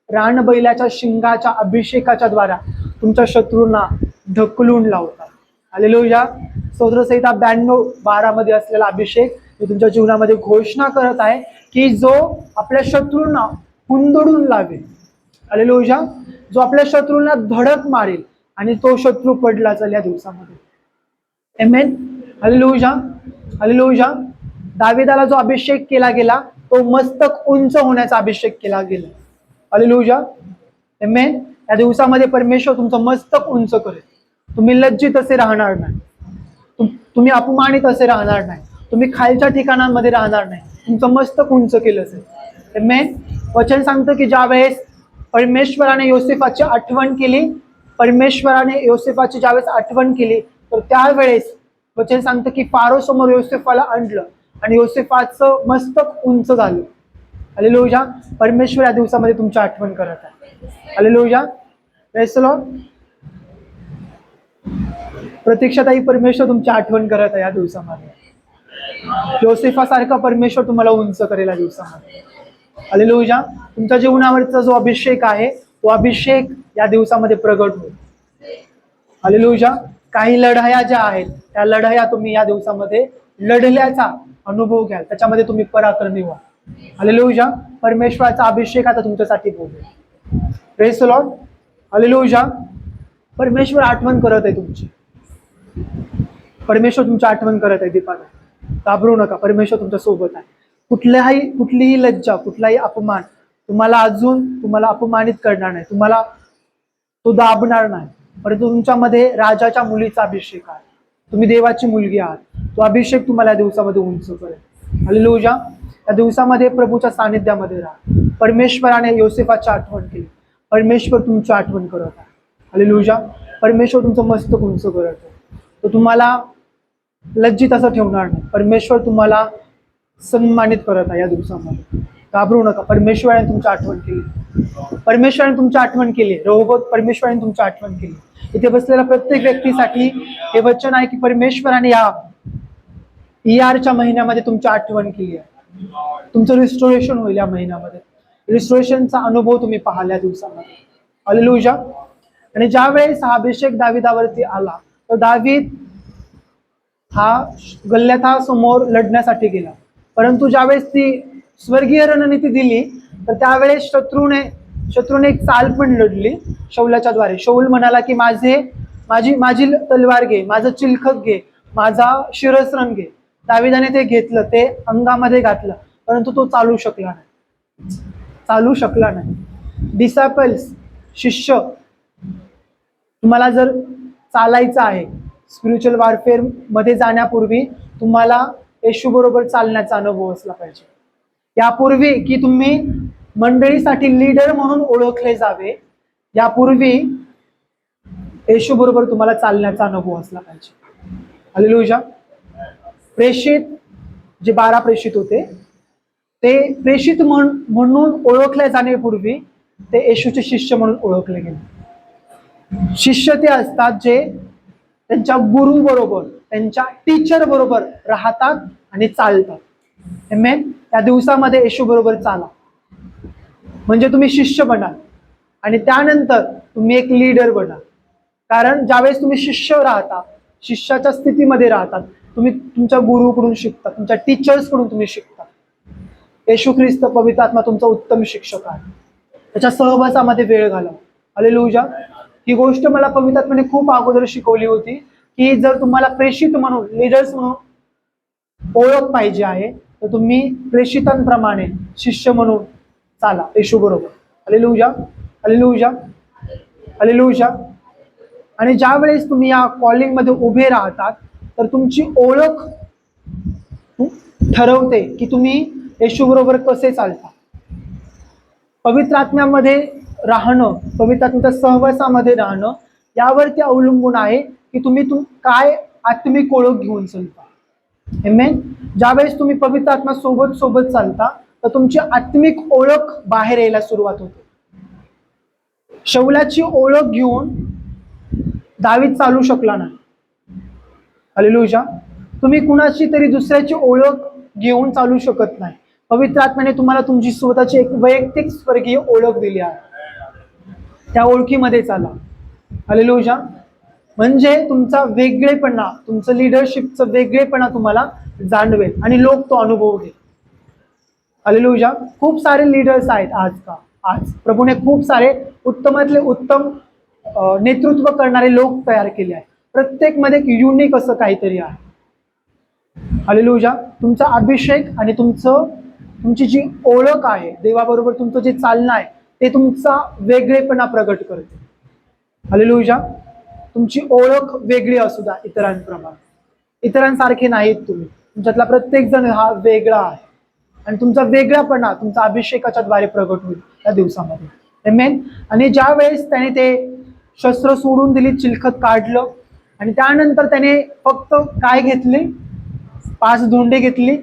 रानबैलाच्या शिंगाच्या अभिषेकाच्या द्वारा तुमच्या शत्रूंना ढकलून लावतात. हालेलुया. स्तोत्रसंहिता 92:12 मध्ये असलेला अभिषेक मी तुमच्या जीवनामध्ये घोषणा करत आहे की जो आपल्या शत्रूंना हुंदडून लावेल. हालेलुया. जो आपल्या शत्रूंना धडक मारेल आणि तो शत्रू पडला चाल या दिवसामध्ये. आमेन. हालेलुया. हालेलुया. दाविदाला जो अभिषेक केला गेला तो मस्तक उंच होण्याचा अभिषेक केला गेला. हालेलुया. आमेन. या दिवसामध्ये परमेश्वर तुमचं मस्तक उंच करेल. तुम्ही लज्जित असे राहणार नाही. तुम्ही अपमानित असे राहणार नाही. तुम्ही खालच्या ठिकाणांमध्ये राहणार नाही. तुमचं मस्तक उंच केलं जाईल. आमेन. वचन सांगतं की ज्या वेळेस परमेश्वराने योसेफाची आठवण केली, परमेश्वराने योसेफाची ज्यावेळेस आठवण केली तर त्यावेळेस वचन सांगतं की फारो समोर योसेफाला आणलं आणि योसेफाचं मस्तक उंच झालं. हालेलुया. परमेश्वर या दिवसामध्ये तुमची आठवण करत आहे. हालेलुया. Praise the lord. प्रतीक्षाताई, परमेश्वर तुमची आठवण करत आहे या दिवसामध्ये. योसेफासारखा परमेश्वर तुम्हाला उंच करेल या दिवसामध्ये. हालेलुया. तुमच्या जीवनावरचा जो अभिषेक आहे तो अभिषेक या दिवसामध्ये प्रगट होईल. हालेलुया. काही लढाया ज्या आहेत त्या लढाया तुम्ही या दिवसामध्ये लढल्याचा अनुभव घ्याल. त्याच्यामध्ये तुम्ही पराक्रमी व्हा. हालेलुया. परमेश्वराचा अभिषेक आता तुमच्यासाठी बोलेल. Praise the Lord. हालेलुया. परमेश्वर आठवण करत आहे तुमची. परमेश्वर तुमची आठवण करत आहे. दीपाला घाबरू नका. परमेश्वर तुमच्या सोबत आहे. कुठलीही लज्जा, कुठलाही अपमान तुम्हाला अपमानित करणार नाही. तुम्हाला तो दाबणार नाही. परंतु तुमच्यामध्ये राजाच्या मुलीचा अभिषेक आहे. तुम्ही देवाची मुलगी आहात. तो अभिषेक तुम्हाला या दिवसामध्ये उंच करेल. हालेलुया. या दिवसामध्ये प्रभूच्या सानिध्यामध्ये राहा. परमेश्वराने योसेफाची आठवण केली. परमेश्वर तुमची आठवण करत आहे. हालेलुया. परमेश्वर तुमचं मस्तक उंच करत आहे. तो तुम्हाला लज्जित असं ठेवणार नाही. परमेश्वर तुम्हाला सन्मानित करत आहे या दिवसामध्ये. घाबरू नका. परमेश्वराने तुमची आठवण केली. परमेश्वराने तुमची आठवण केली. रहोबोत परमेश्वराने तुमची आठवण केली. इथे बसलेल्या प्रत्येक व्यक्तीसाठी हे वचन आहे की परमेश्वराने या ईआरच्या महिन्यामध्ये तुमची आठवण केली आहे. तुमचं रिस्टोरेशन होईल या महिन्यामध्ये. रिस्टोरेशनचा अनुभव तुम्ही पाहाल या दिवसामध्ये. हालेलुया. आणि ज्या वेळेस हा अभिषेक दाविदावरती आला तर दावीद हा गल्ल्याथासमोर लढण्यासाठी गेला. परंतु ज्यावेळेस ती स्वर्गीय रणनीती दिली तर त्यावेळेस शत्रूने एक चाल पण लढली शौलाच्या द्वारे. शौल म्हणाला की माझी तलवार घे, माझं चिलखत घे, माझा शिरस्त्रण घे. दाविदाने ते घेतलं, ते अंगामध्ये घातलं, परंतु तो चालू शकला नाही. डिसायपल्स, शिष्य, तुम्हाला जर चालायचं आहे स्पिरिच्युअल वॉरफेअर मध्ये जाण्यापूर्वी तुम्हाला येशू बरोबर चालण्याचा अनुभव असला पाहिजे. यापूर्वी की तुम्ही मंडळीसाठी लीडर म्हणून ओळखले जावे, यापूर्वी येशू बरोबर तुम्हाला चालण्याचा अनुभव असला पाहिजे. हालेलुया. प्रेषित जे 12 प्रेषित होते ते प्रेषित म्हणून ओळखले जाण्यापूर्वी ते येशूचे शिष्य म्हणून ओळखले गेले. शिष्य ते असतात जे त्यांच्या गुरु बरोबर, त्यांच्या टीचर बरोबर राहतात आणि चालतात. आमेन. त्या दिवसामध्ये येशू बरोबर चाला म्हणजे तुम्ही शिष्य बनाल आणि त्यानंतर तुम्ही एक लीडर बनाल. कारण ज्यावेळेस तुम्ही शिष्य राहता, शिष्याच्या स्थितीमध्ये राहतात, तुम्ही तुमच्या गुरुकडून शिकता, तुमच्या टीचर्सकडून तुम्ही शिकता. येशू ख्रिस्त पवित्र आत्मा तुमचा उत्तम शिक्षक आहे. त्याच्या सहवासामध्ये वेळ घालवा. हालेलुया. ही गोष्ट मला पवित्र आत्म्याने खूप अगोदर शिकवली होती की जर तुम्हाला प्रेषित म्हणून, लीडर्स म्हणून ओळख पाहिजे आहे तर तुम्ही प्रेषितांप्रमाणे शिष्य म्हणून चाला येशू बरोबर. हालेलुया. हालेलुया. हालेलुया. आणि ज्या वेळेस तुम्ही या कॉलिंग मध्ये उभे राहतात तर तुमची ओळख ठरवते की तुम्ही येशू बरोबर कसे चालता. पवित्र आत्म्यामध्ये राहणं, पवित्र आत्म्याच्या सहवासामध्ये राहणं यावरती अवलंबून आहे की तुम्ही काय आत्मिक ओळख घेऊन चालता. आमेन. ज्यावेळेस तुम्ही पवित्र आत्मा सोबत चालता तर तुमची आत्मिक ओळख बाहेर यायला सुरुवात होते. शौलाची ओळख घेऊन दावीद चालू शकला नाही. हालेलुया. तुम्ही कुणाची तरी दुसऱ्याची ओळख घेऊन चालू शकत नाही. पवित्र आत्म्याने तुम्हाला तुमची स्वतःची एक वैयक्तिक स्वर्गीय ओळख दिली आहे. त्या ओळखीमध्ये चाला. हालेलुया. म्हणजे तुमचा वेगळेपणा, तुमचं लिडरशिपचं वेगळेपणा तुम्हाला जाणवेल आणि लोक तो अनुभव घेईल. हालेलुया. खूप सारे लीडर्स आहेत आज प्रभूने खूप सारे उत्तमातले उत्तम नेतृत्व करणारे लोक तयार केले आहेत. प्रत्येक मध्ये एक युनिक असं काहीतरी आहे. हालेलुया. तुमचा अभिषेक आणि तुमची जी ओळख आहे देवाबरोबर, तुमचं जे चालणं आहे ते तुमचा वेगळेपणा प्रगट करते. हालेलुया. तुमची ओळख वेगळी असू द्या इतरांप्रमाणे, इतरांसारखे नाहीत तुम्ही. तुमच्यातला प्रत्येक जण हा वेगळा आहे आणि तुमचा वेगळापणा तुमचा अभिषेकाच्या द्वारे प्रगट होईल त्या दिवसामध्ये. आमेन. आणि ज्या वेळेस त्याने ते शस्त्र सोडून दिली, चिलखत काढलं आणि त्यानंतर त्याने फक्त काय घेतले, 5 धोंडे घेतली,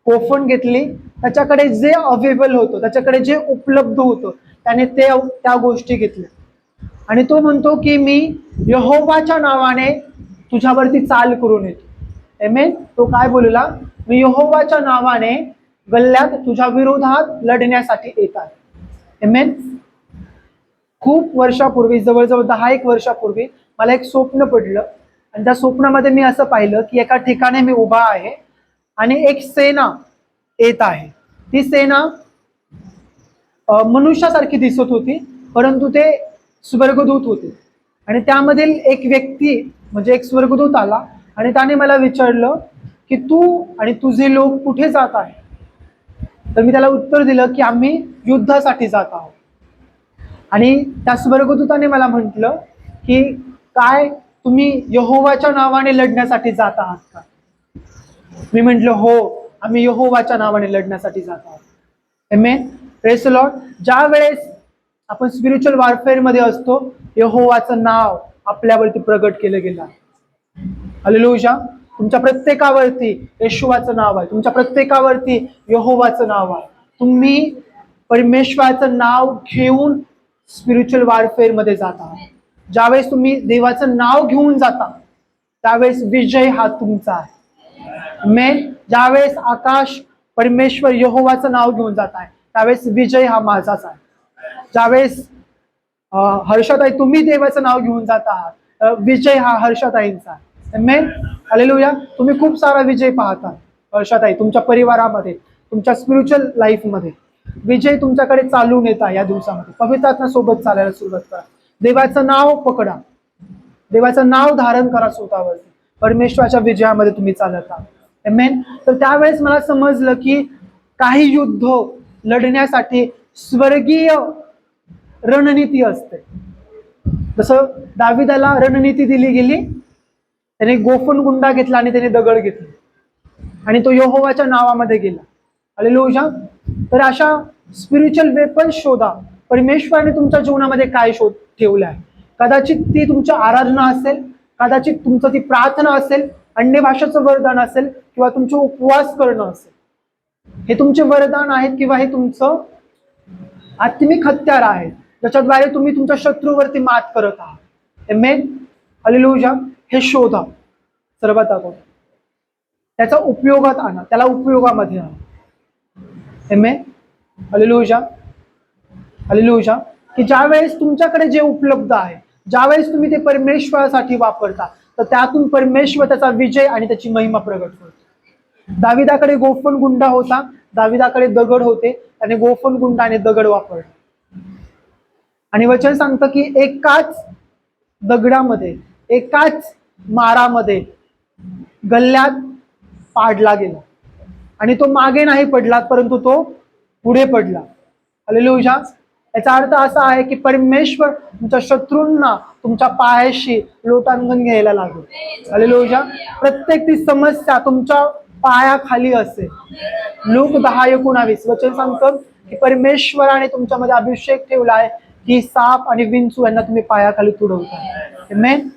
कोफण घेतली, त्याच्याकडे जे अवेलेबल होतं, त्याच्याकडे जे उपलब्ध होतं त्याने त्या गोष्टी घेतल्या आणि तो म्हणतो की मी यहोवाच्या नावाने तुझ्यावरती चाल करून येतो. आमेन. तो काय बोलला, मी यहोवाच्या नावाने गल्ल्यात तुझ्या विरोधात लढण्यासाठी येत आहे. आमेन. खूप वर्षापूर्वी, जवळजवळ 10-1 वर्षापूर्वी मला एक स्वप्न पडलं आणि त्या स्वप्नामध्ये मी असं पाहिलं की एका ठिकाणी मी उभा आहे आणि एक सेना येत आहे. ती सेना मनुष्यासारखी दिसत होती, परंतु ते स्वर्गदूत होते आणि त्यामधील एक व्यक्ती म्हणजे एक स्वर्गदूत आला आणि त्याने मला विचारलं की तू आणि तुझे लोक कुठे जात आहे. तर मी त्याला उत्तर दिलं की आम्ही युद्धासाठी जात आहोत. आणि त्या स्वर्गदूताने मला म्हटलं की काय तुम्ही यहोवाच्या नावाने लढण्यासाठी जात आहात का. मी म्हटलं हो, आम्ही यहोवाच्या नावाने लढण्यासाठी जात आहोत. आमेन. Praise the lord. ज्या वेळेस आपण स्पिरिच्युअल वॉरफेअर मध्ये असतो, यहोवाचं नाव आपल्यावरती प्रगट केलं गेलं. हालेलुया. तुमच्या प्रत्येकावरती येशूवाचं नाव आहे, तुमच्या प्रत्येकावरती यहोवाचं नाव आहे. तुम्ही परमेश्वराचं नाव घेऊन स्पिरिच्युअल वॉरफेअर मध्ये जाता. ज्यावेळेस तुम्ही देवाचं नाव घेऊन जाता त्यावेळेस विजय हा तुमचा आहे. आमेन. ज्यावेळेस आकाश परमेश्वर यहोवाचं नाव घेऊन जात आहे त्यावेळेस विजय हा माझाच आहे. ज्यावेळेस हर्षाताई तुम्ही देवाचं नाव घेऊन जात आहात, विजय हा हर्षाताईंचा आहे. आमेन. हालेलुया. तुम्ही खूप सारा विजय पाहता हर्षाताई, तुमच्या परिवारामध्ये, तुमच्या स्पिरिच्युअल लाईफ मध्ये विजय तुमच्याकडे चालून येत आहे. या दिवसामध्ये पवित्र आत्मा सोबत चालायला सुरुवात करा. देवाचं नाव पकडा, देवाचं नाव धारण करा स्वतःवरती. परमेश्वराच्या विजयामध्ये तुम्ही चालत आहात. आमेन. तर त्यावेळेस मला समजलं की काही युद्ध लढण्यासाठी स्वर्गीय रणनीती असते. जसं दाविदाला रणनीती दिली गेली, त्याने गोफन गुंडा घेतला आणि त्याने दगड घेतले आणि तो यहोवाच्या नावामध्ये गेला. हालेलुया. तर अशा स्पिरिच्युअल वेपन शोधा. परमेश्वराने तुमच्या जीवनामध्ये काय शोध ठेवलं आहे. कदाचित ती तुमची आराधना असेल, कदाचित तुमचं ती प्रार्थना असेल, अन्य भाषेचं वरदान असेल किंवा तुमचे उपवास करणं असेल. हे तुमचे वरदान आहेत किंवा हे तुमचं आत्मिक हत्यार आहे ज्याच्याद्वारे तुम्ही तुमच्या शत्रूवरती मात करत आहात. आमेन. हालेलुया. हे शोधा सर्वात अगोदर, त्याचा उपयोगात आणा, त्याला उपयोगामध्ये आणा. आमेन. हालेलुया. हालेलुया. की ज्यावेळेस तुमच्याकडे जे उपलब्ध आहे, ज्यावेळेस तुम्ही ते परमेश्वरासाठी वापरता, तर त्यातून परमेश्वर त्याचा विजय आणि त्याची महिमा प्रगट करतो. दाविदाकडे गोफन गुंडा होता, दाविदाकडे दगड होते, त्याने गोफन गुंडा आणि दगड वापरला आणि वचन सांगतं की एकाच दगडामध्ये, एकाच मारामध्ये गल्ल्यात पाडला गेला आणि तो मागे नाही पडला, परंतु तो पुढे पडला. हालेलुया. याचा अर्थ असा आहे की परमेश्वर तुमच्या शत्रूंना तुमच्या पायाशी लोटांगण घ्यायला लागेल. हालेलुया. प्रत्येक ती समस्या तुमच्या पायाखाली असेल. लूक 10:19 वचन सांगतं की परमेश्वराने तुमच्यामध्ये अभिषेक ठेवला आहे की साप आणि विंचू यांना तुम्ही पायाखाली तुडवता. आमेन.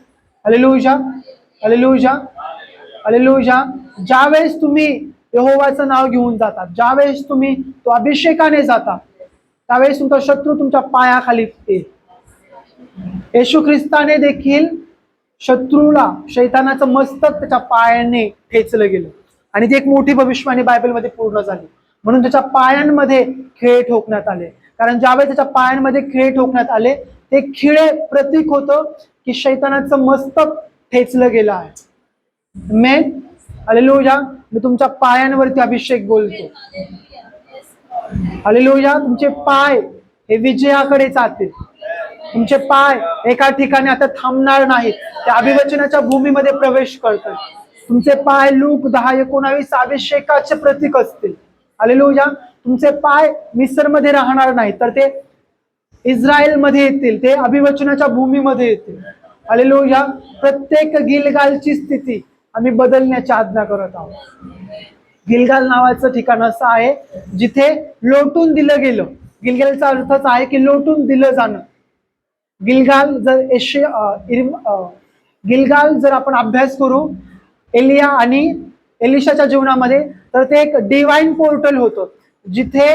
हालेलुया. हालेलुया. हालेलुया. ज्यावेळेस तुम्ही यहोवाचं नाव घेऊन जातात, ज्यावेळेस तुम्ही तो अभिषेकाने जाता, त्यावेळेस तुमचा शत्रू तुमच्या पायाखाली येईल. येशू ख्रिस्ताने देखील शत्रूला, शैतानाचं मस्तक त्याच्या पायाने ठेचलं गेलं आणि ती एक मोठी भविष्यवाणी बायबलमध्ये पूर्ण झाली. म्हणून त्याच्या पायांमध्ये खिळे ठोकण्यात आले. कारण ज्यावेळेस त्याच्या पायांमध्ये खिळे ठोकण्यात आले, ते खिळे प्रतीक होतं की शैतानाचं मस्तक ठेचलं गेलं आहे. आमेन. हालेलुया. मी तुमच्या पायांवरती अभिषेक बोलतो. हालेलुया. तुमचे पाय हे विजयाकडे जातील. तुमचे पाय एका ठिकाणी आता थांबणार नाहीत, ते अभिवचनाच्या भूमीमध्ये प्रवेश करतात. तुमचे पाय लूक 10:19 अभिषेकाचे प्रतीक असतील. हालेलुया. तुमचे पाय मिस्रमध्ये राहणार नाहीत, तर ते इस्रायलमध्ये येतील, ते अभिवचनाच्या भूमीमध्ये येतील. हालेलुया. प्रत्येक गिलगालची स्थिती आम्ही बदलण्याची आज्ञा करत आहोत. गिलगाल नावाचं ठिकाण असं आहे जिथे लोटून दिलं गेलं. गिलगालचा अर्थच आहे की लोटून दिलं जाणं. गिलगाल गिलगाल जर आपण अभ्यास करू एलिया आणि एलिशाच्या जीवनामध्ये, तर ते एक डिवाइन पोर्टल होतं जिथे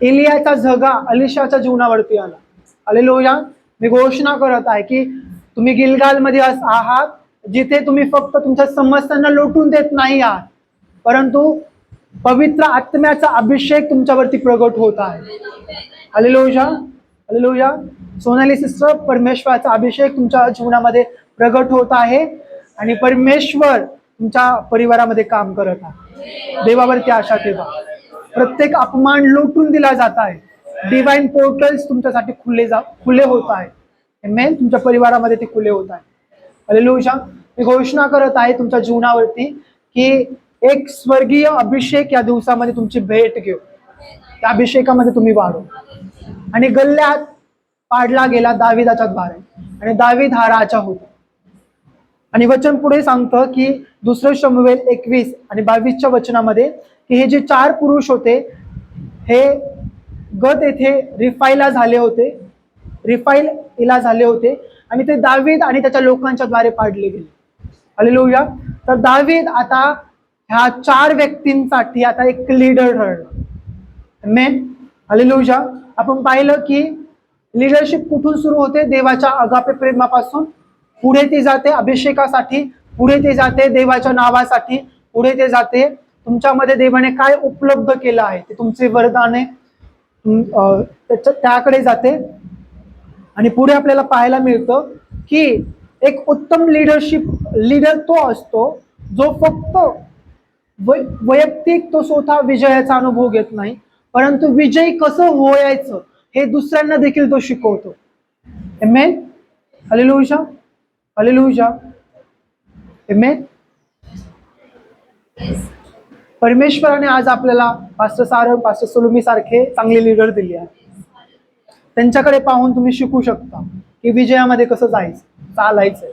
एलियाचा झगा एलिशाच्या जीवनावरती आला. हालेलुया. मी घोषणा करत आहे की तुम्ही गिलगालमध्ये आहात जिथे तुम्ही फक्त तुमच्या समस्यांना लोटून देत नाही आहात, परंतु पवित्र आत्म्याचा अभिषेक तुमच्यावरती प्रगट होत आहे. हालेलुया. हालेलुया. सोनाली सिस्टर, परमेश्वराचा अभिषेक तुमच्या जीवनामध्ये प्रगट होत आहे आणि परमेश्वर तुमच्या परिवारामध्ये काम करत आहे. देवावरती आशा ठेवा. प्रत्येक अपमान लोटून दिला जात आहे. डिवाइन पोर्टल्स तुमच्यासाठी खुले होत आहे. आमेन. तुमच्या परिवारामध्ये ते खुले होत आहे. हालेलुया. मी घोषणा करत आहे तुमच्या जीवनावरती की एक स्वर्गीय अभिषेक या दिवसामध्ये तुमची भेट घेऊ. त्या अभिषेकामध्ये तुम्ही वाढो. आणि गल्ल्यात पाडला गेला दाविदाच्या द्वारे, आणि दावीद हा राजा होता. आणि वचन पुढे सांगतं की 2 शमूएल 21 आणि 22च्या वचनामध्ये की हे जे 4 पुरुष होते हे गत येथे रिफाईला झाले होते आणि ते दावीद आणि त्याच्या लोकांच्या द्वारे पाडले गेले. हालेलुया. तर दावीद आता ह्या 4 व्यक्तींसाठी आता एक लीडर ठरला. आमेन. हालेलुया. आपण पाहिलं की लीडरशिप कुठून सुरू होते? देवाच्या अगापे प्रेमापासून पुढे ती जाते अभिषेकासाठी, पुढे ते जाते देवाच्या नावासाठी, पुढे ते जाते तुमच्यामध्ये देवाने काय उपलब्ध केलं आहे ते तुमचे वरदाने, त्याकडे जाते. आणि पुढे आपल्याला पाहायला मिळतं की एक उत्तम लीडर तो असतो जो फक्त वैयक्तिक तो स्वतः विजयाचा अनुभव घेत नाही, परंतु विजयी कसं व्हायचं हे दुसऱ्यांना देखील तो शिकवतो. आमेन. हालेलुया. हालेलुया. आमेन. परमेश्वराने आज आपल्याला पास्टर सारंग, पास्टर सोलोमी सारखे चांगले लीडर दिले आहेत. त्यांच्याकडे पाहून तुम्ही शिकू शकता की विजयामध्ये कसं चालायचं.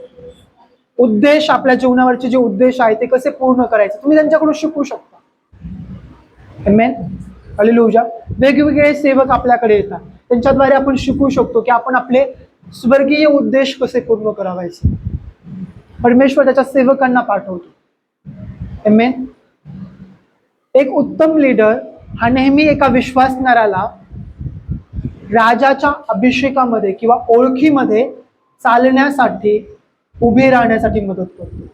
उद्देश, आपल्या जीवनावरचे जे उद्देश आहे ते कसे पूर्ण करायचे तुम्ही त्यांच्याकडून शिकू शकता. आमेन. हालेलुया. वेगवेगळे सेवक आपल्याकडे येतात, त्यांच्याद्वारे आपण शिकू शकतो की आपण आपले स्वर्गीय उद्देश कसे पूर्ण करावायचे. परमेश्वर त्याच्या सेवकांना पाठवतो. आमेन. एक उत्तम लीडर हा नेहमी एका विश्वासणाऱ्याला राजाच्या अभिषेकामध्ये किंवा ओळखीमध्ये चालण्यासाठी, उभे राहण्यासाठी मदत करतो.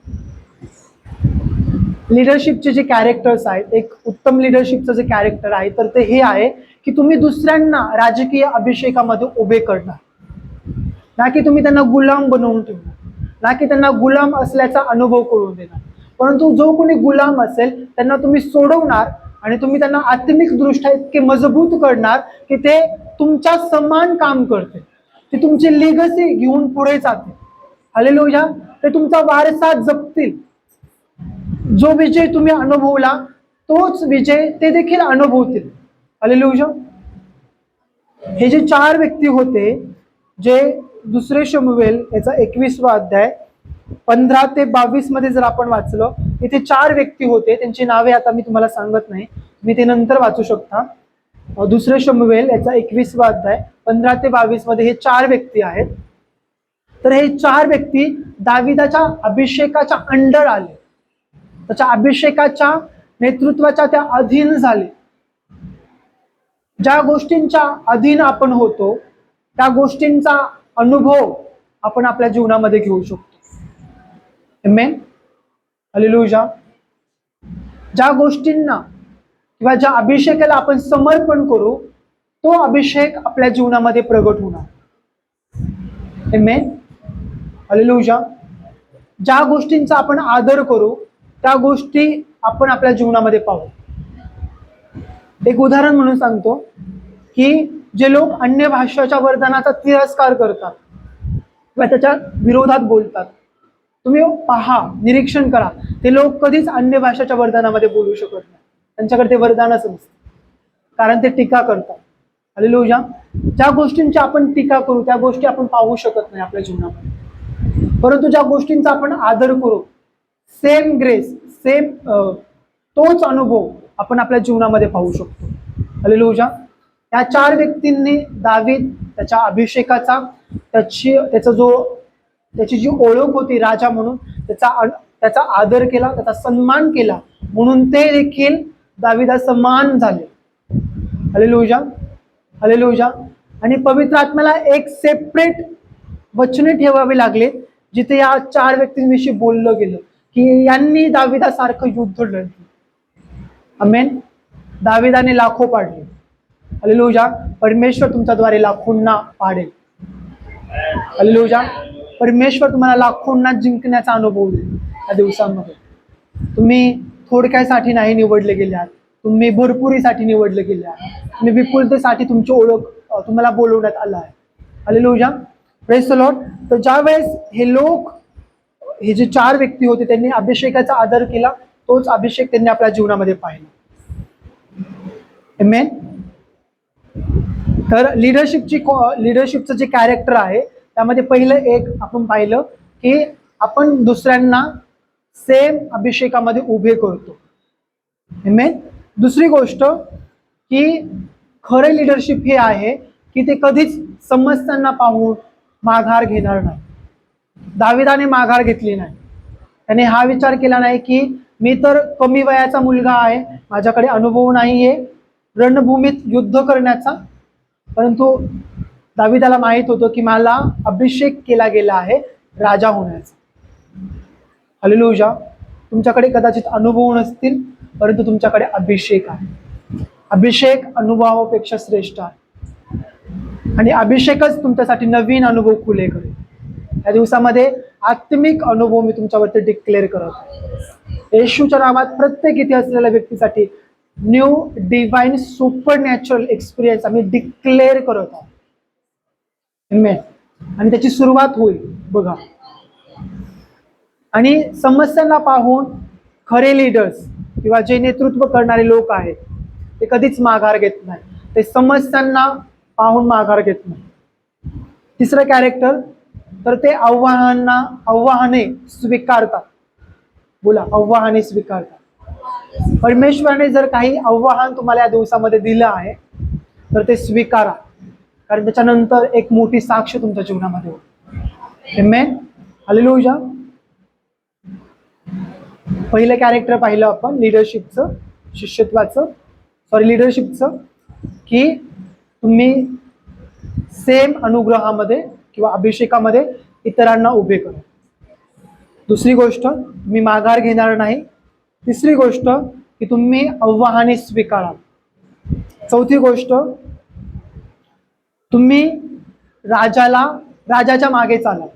लीडरशिपचे जे कॅरेक्टर्स आहेत, एक उत्तम लीडरशिपचं जे कॅरेक्टर आहे तर ते हे आहे की तुम्ही दुसऱ्यांना राजकीय अभिषेकामध्ये उभे करणार, ना की तुम्ही त्यांना गुलाम बनवून ठेवणार, ना की त्यांना गुलाम असल्याचा अनुभव करून देणार, परंतु जो कोणी गुलाम असेल त्यांना तुम्ही सोडवणार आणि तुम्ही त्यांना आत्मिक दृष्ट्या इतके मजबूत करणार की ते तुमच्या समान काम करते, ते तुमची लिगसी घेऊन पुढे जाते. हालेलुया. ते तुमचा वारसा जपतील. जो विजय तुम्ही अनुभवला तोच विजय ते देखील अनुभवतील. हालेलुया. हे जे 4 व्यक्ती होते, जे 2 शमूएल याचा 21वा अध्याय 15 ते 22 मध्ये जर आपण वाचलं, इथे 4 व्यक्ती होते. त्यांची नावे आता मी तुम्हाला सांगत नाही, मी ते नंतर वाचू शकता. 2 शमूएल याचा 21वा अध्याय 15 ते 22 मध्ये हे 4 व्यक्ती आहेत. तर हे 4 व्यक्ती दाविदाच्या अभिषेकाच्या अंडर आले, त्याच्या अभिषेकाच्या नेतृत्वाच्या त्या अधीन झाले. ज्या गोष्टींच्या अधीन आपण होतो त्या गोष्टींचा अनुभव आपण आपल्या जीवनामध्ये घेऊ शकतो. आमेन. हालेलुया. ज्या गोष्टींना किंवा ज्या अभिषेकाला आपण समर्पण करू तो अभिषेक आपल्या जीवनामध्ये प्रगट होणार. आमेन. हालेलुया. ज्या गोष्टींचा आपण आदर करू त्या गोष्टी आपण आपल्या जीवनामध्ये पाहू. एक उदाहरण म्हणून सांगतो की जे लोक अन्य भाषाच्या वरदानाचा तिरस्कार करतात किंवा त्याच्या विरोधात बोलतात, तुम्ही पहा, निरीक्षण करा, ते लोक कधीच अन्य भाषाच्या वरदानामध्ये बोलू शकत नाही. त्यांच्याकडे ते वरदानच नसतं, कारण ते टीका करतात. हालेलुया. ज्या गोष्टींची आपण टीका करू त्या गोष्टी आपण पाहू शकत नाही आपल्या जीवनामध्ये, परंतु ज्या गोष्टींचा आपण आदर करू, सेम ग्रेस, सेम तोच अनुभव आपण आपल्या जीवनामध्ये पाहू शकतो. हालेलुया. या 4 व्यक्तींनी दावीद त्याच्या अभिषेकाचा, त्याची जी ओळख होती राजा म्हणून, त्याचा आदर केला, त्याचा सन्मान केला, म्हणून ते देखील दावीदाचा मान झाले. हालेलुया. हालेलुया. आणि पवित्र आत्म्याला एक सेपरेट वचने ठेवावे लागले जिथे या 4 व्यक्तींविषयी बोललं गेलं की यांनी दावीदासारखं युद्ध लढलं. आमेन. दावीदाने लाखो पाडले. हालेलुया. परमेश्वर तुमच्याद्वारे लाखोंना पाडेल. हालेलुया. परमेश्वर तुम्हाला लाखोंना जिंकण्याचा अनुभव देईल या दिवसांमध्ये. तुम्ही थोडक्यासाठी नाही निवडले गेले आहात, तुम्ही भरपुरीसाठी निवडले गेले आहात, तुम्ही विपुलतेसाठी तुमची ओळख तुम्हाला बोलवण्यात आलं आहे. हालेलुया. Praise the Lord. तर ज्या वेळेस हे लोक, हे जे 4 व्यक्ती होते, त्यांनी अभिषेकाचा आदर केला, तोच अभिषेक त्यांनी आपल्या जीवनामध्ये पाहिला. आमेन. तर लिडरशिपचं जे कॅरेक्टर आहे त्यामध्ये पहिलं एक आपण पाहिलं की आपण दुसऱ्यांना सेम अभिषेकामध्ये उभे करतो. आमेन. दुसरी गोष्ट की खरे लिडरशिप हे आहे की ते कधीच समस्यांना पाहून माघार घेणार नाही. दावीदाने माघार घेतली नाही. त्याने हा विचार केला नाही की मी तर कमी वयाचा मुलगा आहे, माझ्याकडे अनुभव नाहीये रणभूमीत युद्ध करण्याचा, परंतु दावीदाला माहित होतं की मला अभिषेक केला गेला आहे राजा होण्याचा. हालेलुया. तुमच्याकडे कदाचित अनुभव नसतील, परंतु तुमच्याकडे अभिषेक आहे. अभिषेक अनुभवापेक्षा श्रेष्ठ आहे आणि अभिषेकच तुमच्यासाठी नवीन अनुभव खुले करेल. या दिवसामध्ये आत्मिक अनुभव मी तुमच्यावरती डिक्लेअर करत आहे. येशूच्या नावात प्रत्येक इथे असलेल्या व्यक्तीसाठी new divine super natural experience आम्ही डिक्लेअर करत आहोत. आमेन. आणि त्याची सुरुवात होईल बघा. आणि समस्यांना पाहून खरे लीडर्स किंवा जे नेतृत्व करणारे लोक आहेत ते कधीच माघार घेत नाही, ते समस्यांना पाहून माघार घेत नाही. तिसरं कॅरेक्टर, तर ते आव्हाने स्वीकारतात. बोला, आव्हाने स्वीकारतात. परमेश्वराने जर काही आव्हान तुम्हाला या दिवसामध्ये दिलं आहे तर ते स्वीकारा, कारण त्याच्यानंतर एक मोठी साक्ष तुमच्या जीवनामध्ये होईल. आमेन. हालेलुया. पहिलं कॅरेक्टर पाहिलं आपण लिडरशिपचं, लिडरशिपचं की तुम्ही सेम अनुग्रहामध्ये किंवा अभिषेकामध्ये इतरांना उभे करा. दुसरी गोष्ट, तुम्ही माघार घेणार नाही. तिसरी गोष्ट की तुम्ही आव्हाने स्वीकारा. चौथी गोष्ट, तुम्ही राजाच्या मागे चाला.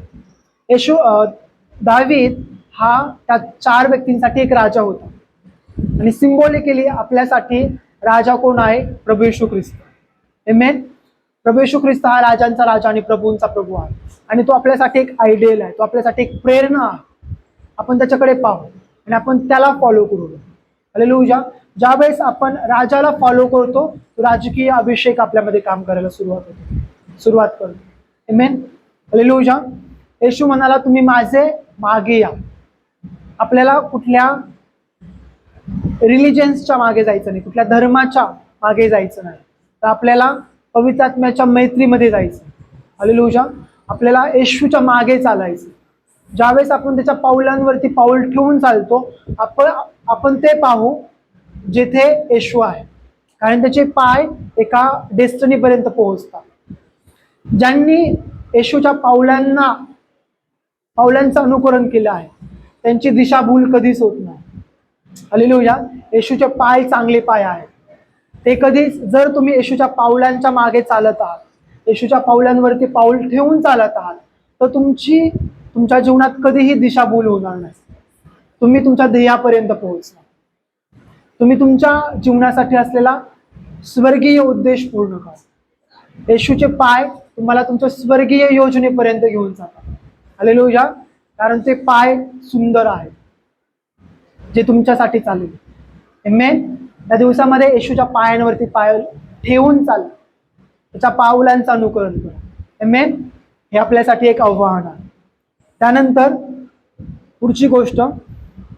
दावीद हा त्या 4 व्यक्तींसाठी एक राजा होता आणि सिंबॉलिकली आपल्यासाठी राजा कोण आहे? प्रभू येशू ख्रिस्त. आमेन. प्रभू येशू ख्रिस्त हा राजांचा राजा आणि प्रभूंचा प्रभू आहे आणि तो आपल्यासाठी एक आयडियल आहे, तो आपल्यासाठी एक प्रेरणा आहे. आपण त्याच्याकडे पाहू आणि आपण त्याला फॉलो करू. हालेलुया. ज्या वेळेस आपण राजाला फॉलो करतो, राजकीय अभिषेक आपल्यामध्ये काम करायला सुरुवात करतो. आमेन. हालेलुया. येशू म्हणाला, तुम्ही माझे मागे या. आपल्याला कुठल्या रिलिजन्सच्या मागे जायचं नाही, कुठल्या धर्माच्या मागे जायचं नाही, तर आपल्याला पवित्र आत्म्याच्या मैत्रीमध्ये जायचं. हालेलुया. आपल्याला येशूच्या मागे चालायचं. ज्यावेळेस आपण त्याच्या पाऊलांवरती पाऊल ठेवून चालतो, आपण ते पाहू जेथे येशू आहे, कारण त्याचे पाय एका डेस्टिनीपर्यंत पोहोचतात. ज्यांनी येशूच्या पावलांचं अनुकरण केलं आहे त्यांची दिशाभूल कधीच होत नाही. हालेलुया. येशूचे पाय चांगले पाय आहेत. ते कधीच, जर तुम्ही येशूच्या पावलांच्या मागे चालत आहात, येशूच्या पावलांवरती पाऊल ठेवून चालत आहात, तर तुमची तुमच्या जीवनात कधीही दिशाभूल होणार नाही. तुम्ही तुमच्या ध्येयापर्यंत पोहोचणार. तुम्ही तुमच्या जीवनासाठी असलेला स्वर्गीय उद्देश पूर्ण करा. येशूचे पाय तुम्हाला तुमच्या स्वर्गीय योजनेपर्यंत घेऊन जातात. हालेलुया. कारण ते पाय सुंदर आहेत जे तुमच्यासाठी चालेल. आमेन. या दिवसामध्ये येशूच्या पायांवरती पाय ठेवून चाल, त्याच्या पावलांचं अनुकरण करा. आमेन. हे आपल्यासाठी एक आव्हान आहे. त्यानंतर पुढची गोष्ट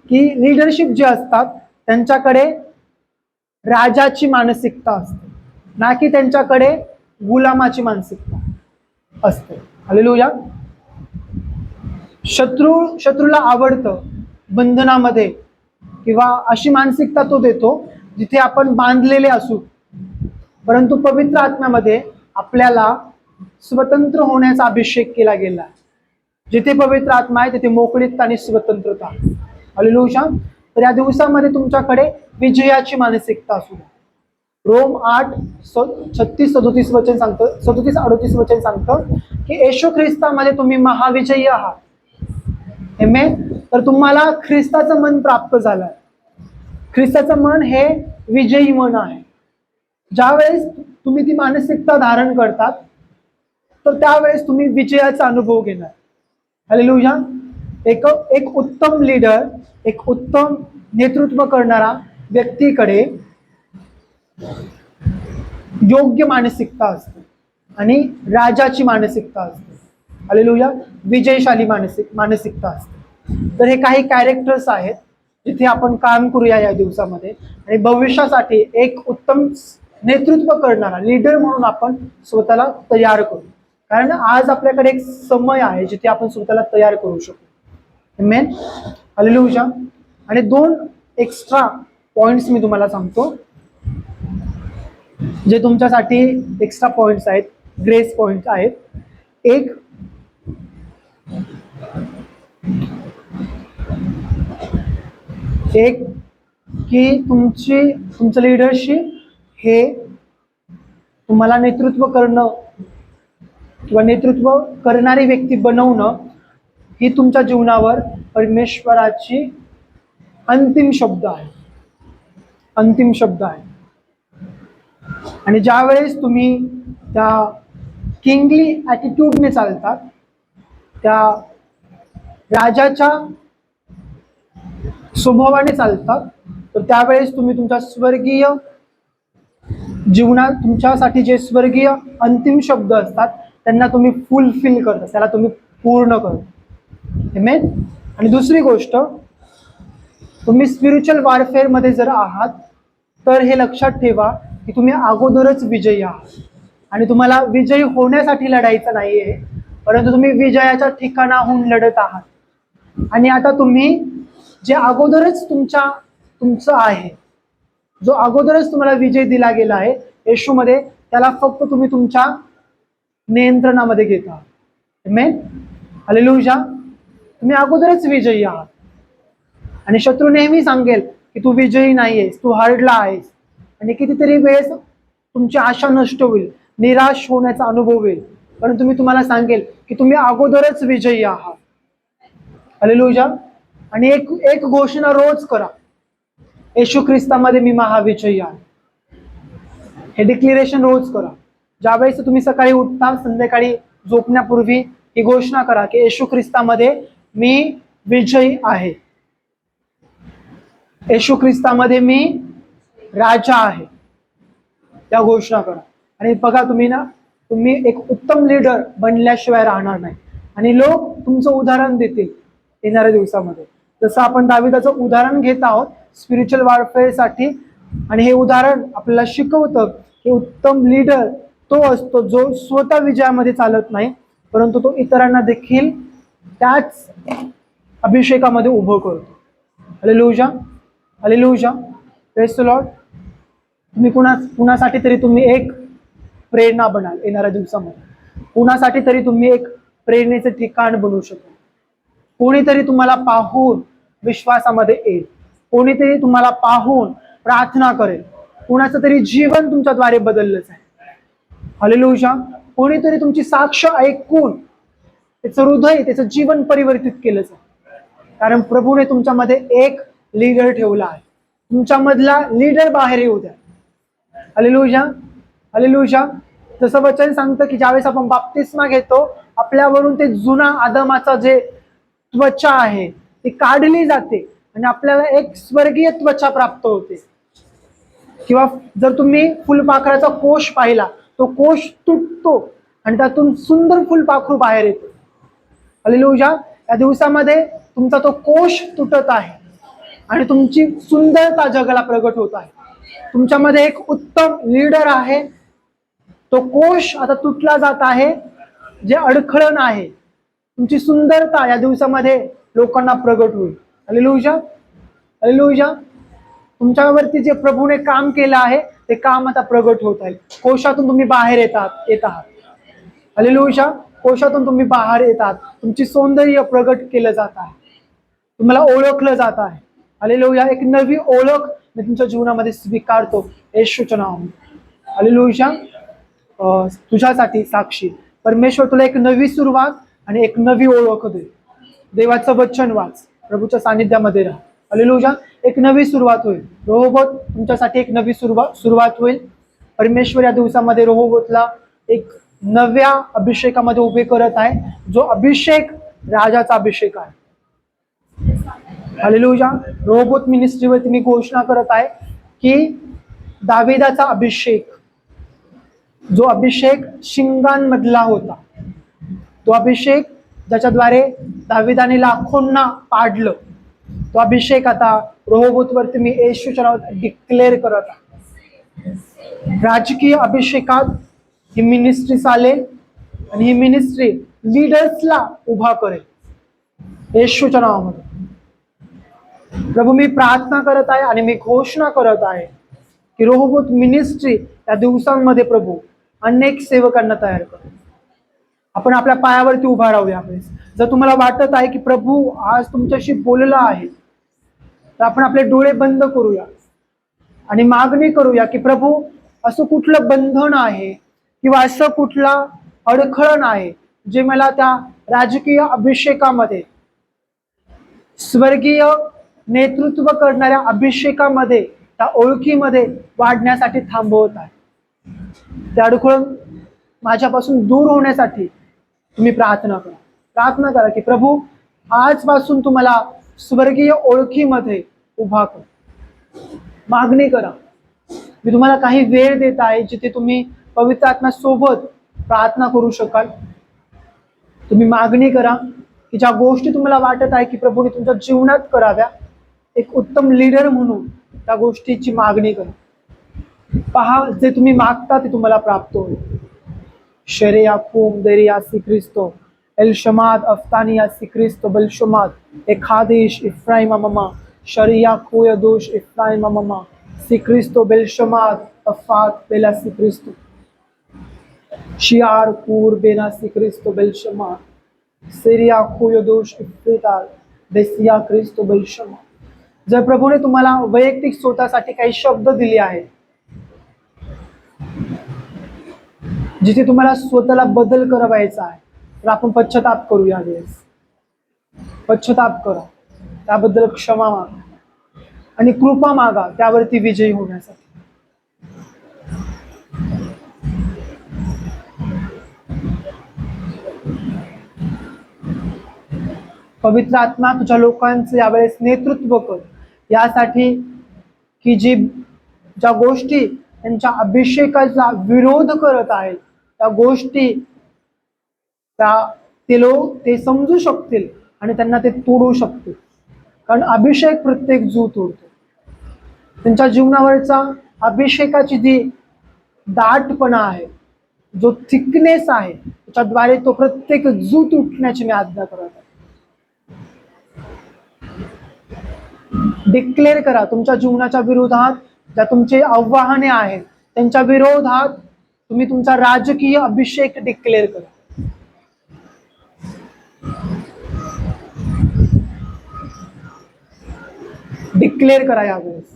की लीडरशिप जे असतात त्यांच्याकडे राजाची मानसिकता असते, ना की त्यांच्याकडे गुलामाची मानसिकता असते. हालेलुया. शत्रूला आवडतं बंधनामध्ये किंवा अशी मानसिकता तो देतो जिथे आपण बांधलेले असू, परंतु पवित्र आत्म्यामध्ये आपल्याला स्वतंत्र होण्याचा अभिषेक केला गेला. जिथे पवित्र आत्मा आहे तिथे मोकळीकता आणि स्वतंत्रता. हालेलुया. तर या दिवसामध्ये तुमच्याकडे विजयाची मानसिकता असू द्या. रोम 8:36-37 वचन सांगतं, 37-38 वचन सांगतं की येशू ख्रिस्तामध्ये तुम्ही महाविजयी आहात. आमेन. तर तुम्हाला ख्रिस्ताचं मन प्राप्त झालंय. ख्रिस्ताचं मन हे विजयी मन आहे. ज्यावेळेस तुम्ही ती मानसिकता धारण करतात तर त्यावेळेस तुम्ही विजयाचा अनुभव घेणार. हालेलुया. एक उत्तम लीडर, एक उत्तम नेतृत्व करणारा व्यक्तीकडे योग्य मानसिकता असते आणि राजाची मानसिकता असते. हालेलुया. विजयशाली मानसिकता असते. तर हे काही कॅरेक्टर्स आहेत जिथे आपण काम करूया या दिवसामध्ये आणि भविष्यासाठी एक उत्तम नेतृत्व करणारा लीडर म्हणून आपण स्वतःला तयार करू. कारण आज आपल्याकडे एक समय आहे जिथे आपण स्वतःला तयार करू शकतो. आमेन. हालेलुया. आणि 2 एक्स्ट्रा पॉइंट्स मी तुम्हाला सांगतो जे तुमच्यासाठी एक्स्ट्रा पॉइंट्स आहेत, ग्रेस पॉइंट्स आहेत. एक की तुमचं लिडरशिप हे तुम्हाला नेतृत्व करणं किंवा नेतृत्व करणारी व्यक्ती बनवणं ही तुमच्या जीवनावर परमेश्वराची अंतिम शब्द आहे. अंतिम शब्द आहे. आणि ज्यावेळेस तुम्ही त्या किंगली ॲटिट्यूडने चालतात, त्या राजाच्या स्वभावाने चालतात, तर त्यावेळेस तुम्ही तुमच्या स्वर्गीय जीवनात तुमच्यासाठी जे स्वर्गीय अंतिम शब्द असतात त्यांना तुम्ही फुलफिल करता, त्याला तुम्ही पूर्ण करता. आमेन. आणि दुसरी गोष्ट, तुम्ही स्पिरिच्युअल वॉरफेअरमध्ये जर आहात तर हे लक्षात ठेवा की तुम्ही अगोदरच विजयी आहात आणि तुम्हाला विजयी होण्यासाठी लढायचं नाहीये, परंतु तुम्ही विजयाच्या ठिकाणाहून लढत आहात. आणि आता तुम्ही जे अगोदरच तुमचं आहे, जो अगोदरच तुम्हाला विजय दिला गेला आहे येशूमध्ये, त्याला फक्त तुम्ही तुमच्या नियंत्रणामध्ये घेता. आमेन. हालेलुया. तुम्ही अगोदरच विजयी आहात आणि शत्रू नेहमी सांगेल की तू विजयी नाहीयेस, तू हारला आहेस, आणि कितीतरी वेळेस तुमची आशा नष्ट होईल, निराश होण्याचा अनुभव होईल, परंतु मी तुम्हाला सांगेल की तुम्ही अगोदरच विजयी आहात. हालेलुया. आणि एक घोषणा रोज करा, येशू ख्रिस्तामध्ये मी महाविजयी आहे. हे डिक्लेरेशन रोज करा. ज्यावेळेस तुम्ही सकाळी उठता, संध्याकाळी झोपण्यापूर्वी ही घोषणा करा की येशू ख्रिस्तामध्ये मी विजयी आहे. येशू ख्रिस्तामध्ये मी राजा आहे. त्या घोषणा करा. आणि बघा, तुम्ही एक उत्तम लीडर बनल्याशिवाय राहणार नाही आणि लोक तुमचं उदाहरण देतील येणाऱ्या दिवसामध्ये. जसं आपण दाविदाचं उदाहरण घेत आहोत स्पिरिच्युअल वॉरफेअरसाठी, आणि हे उदाहरण आपल्याला शिकवतं की उत्तम लीडर तो असतो जो स्वतः विजयामध्ये चालत नाही, परंतु तो इतरांना देखील त्याच अभिषेकामध्ये उभं करतो. Hallelujah. Hallelujah. Praise the Lord. तुम्ही कुणासाठी तरी तुम्ही एक प्रेरणा बनाल येणाऱ्या दिवसामध्ये. कुणासाठी तरी तुम्ही एक प्रेरणेचे ठिकाण बनवू शकाल. कोणीतरी तुम्हाला पाहून विश्वासामध्ये येईल, कोणीतरी तुम्हाला पाहून प्रार्थना करेल, कुणाचं तरी जीवन तुमच्याद्वारे बदललंच आहे. हालेलुया. कोणीतरी तुमची साक्ष ऐकून त्याचं हृदय, त्याचं जीवन परिवर्तित केलं जाईल. कारण प्रभूने तुमच्यामध्ये एक लीडर ठेवला आहे. तुमच्यामधला लीडर बाहेर येऊ द्या. Hallelujah, hallelujah. जसं वचन सांगतं की ज्यावेळेस आपण बाप्तिस्मा घेतो, आपल्यावरून ते जुना आदमाचा जे त्वचा आहे ती काढली जाते आणि आपल्याला एक स्वर्गीय त्वचा प्राप्त होते. किंवा जर तुम्ही फुलपाखराचा कोश पाहिला, तो कोश तुटतो आणि त्यातून सुंदर फुलपाखरू बाहेर येतो. हालेलुया. या दिवसामध्ये तुमचा तो कोश तुटत आहे आणि तुमची सुंदरता जगाला प्रगट होत आहे. तुमच्यामध्ये एक उत्तम लीडर आहे. तो कोश आता तुटला जात आहे, जे अडखळण आहे. तुमची सुंदरता या दिवसामध्ये लोकांना प्रगट होईल. Hallelujah, hallelujah. तुमच्यावरती जे प्रभूने काम केलं आहे ते काम आता प्रगट होत आहे. कोशातून तुम्ही बाहेर येत आहात. हालेलुया. कोशातून तुम्ही बाहेर येतात. तुमची सौंदर्य प्रगट केलं जात आहे. तुम्हाला ओळखलं जात आहे. हालेलुया. एक नवी ओळख मी तुमच्या जीवनामध्ये स्वीकारतो येशूच्या नावामध्ये. हालेलुया. तुझ्यासाठी साक्षी परमेश्वर तुला एक नवी सुरुवात आणि एक नवी ओळख दे. देवाचं वचन वाच, प्रभूच्या सानिध्यामध्ये राहा. हालेलुया. एक नवी सुरुवात होईल. रोहोबोत तुमच्यासाठी एक नवी सुरुवात होईल. परमेश्वर या दिवसामध्ये रोहोबोतला एक नव्या अभिषेकामध्ये उभे करत आहे, जो अभिषेक राजाचा अभिषेक आहे. हालेलुया. रोहोबोत मिनिस्ट्रीवरती मी घोषणा करत आहे की दाविदाचा अभिषेक, जो अभिषेक शिंगांमधला होता, तो अभिषेक ज्याच्याद्वारे दाविदाने लाखोंना पाडलं, तो अभिषेक आता रोहोबोतवरती मी येशूच्या नावात डिक्लेअर करत आहे. राजकीय अभिषेकात ही मिनिस्ट्री चालेल आणि ही मिनिस्ट्री लीडर्सला उभा करेल येशूच्या नावामध्ये. प्रभू, मी प्रार्थना करत आहे आणि मी घोषणा करत आहे की रोहोबोत मिनिस्ट्री या दिवसांमध्ये प्रभू अनेक सेवकांना तयार कर. आपण आपल्या पायावरती उभा राहूया. जर तुम्हाला वाटत आहे की प्रभू आज तुमच्याशी बोलला आहे, तर आपण आपले डोळे बंद करूया आणि मागणी करूया की प्रभू, असं कुठलं बंधन आहे किंवा असं कुठला अडखळण आहे जे मला त्या राजकीय अभिषेकामध्ये, स्वर्गीय नेतृत्व करणाऱ्या अभिषेकामध्ये, त्या ओळखीमध्ये वाढण्यासाठी थांबवत आहे. ते अडखळण माझ्यापासून दूर होण्यासाठी तुम्ही प्रार्थना करा. प्रार्थना करा की प्रभू, आजपासून तुम्हाला स्वर्गीय ओळखीमध्ये उभा कर. मागणी करा. मी तुम्हाला काही वेळ देत आहे जिथे तुम्ही पवित्र आत्म्यासोबत प्रार्थना करू शकाल. तुम्ही मागणी करा की ज्या गोष्टी तुम्हाला वाटत आहे की प्रभूने तुमच्या जीवनात कराव्या, एक उत्तम लीडर म्हणून त्या गोष्टीची मागणी करा. पहा, जे तुम्ही मागता ते तुम्हाला प्राप्त होईल. शरिया कुम देरिया सी क्रिस्तो एल शमाद अफ्तानिया सी क्रिस्तो बल शमाद एखादेश इफ्राइम ममा शरिया कोय दोष इफ्राइम ममा सी क्रिस्तो बेल शमाद अफात बेला सी क्रिस्तो शियार कूर बेना सी क्रिस्तो बेल शमाद सिरिया कोय दोष इफ्रिताल बेसिया क्रिस्तो बेल शमाद. जर प्रभूने तुम्हाला वैयक्तिक स्वतःसाठी काही शब्द दिले आहेत, जिथे तुम्हाला स्वतःला बदल करावायचा आहे, तर आपण पश्चाताप करू. यावेळेस पश्चाताप करा, त्याबद्दल क्षमा मागा आणि कृपा मागा त्यावरती विजयी होण्यासाठी. पवित्र आत्मा तुझ्या लोकांचं यावेळेस नेतृत्व कर, यासाठी की ज्या गोष्टी त्यांच्या अभिषेकाचा विरोध करत आहेत, त्या गोष्टी ते समजू शकतील आणि त्यांना ते तोडू शकतील. कारण अभिषेक प्रत्येक जीव तोडतो. त्यांच्या जीवनावरचा अभिषेकाची जी दाटपणा आहे, जो थिकनेस आहे, त्याच्याद्वारे तो प्रत्येक जीव तुटण्याची मी आज्ञा करत आहे. डिक्लेअर करा तुमच्या जीवनाच्या विरोधात ज्या तुमचे आव्हाने आहेत, त्यांच्या विरोधात तुम्ही तुमचा राजकीय अभिषेक डिक्लेअर करा. डिक्लेअर करा. यावेळेस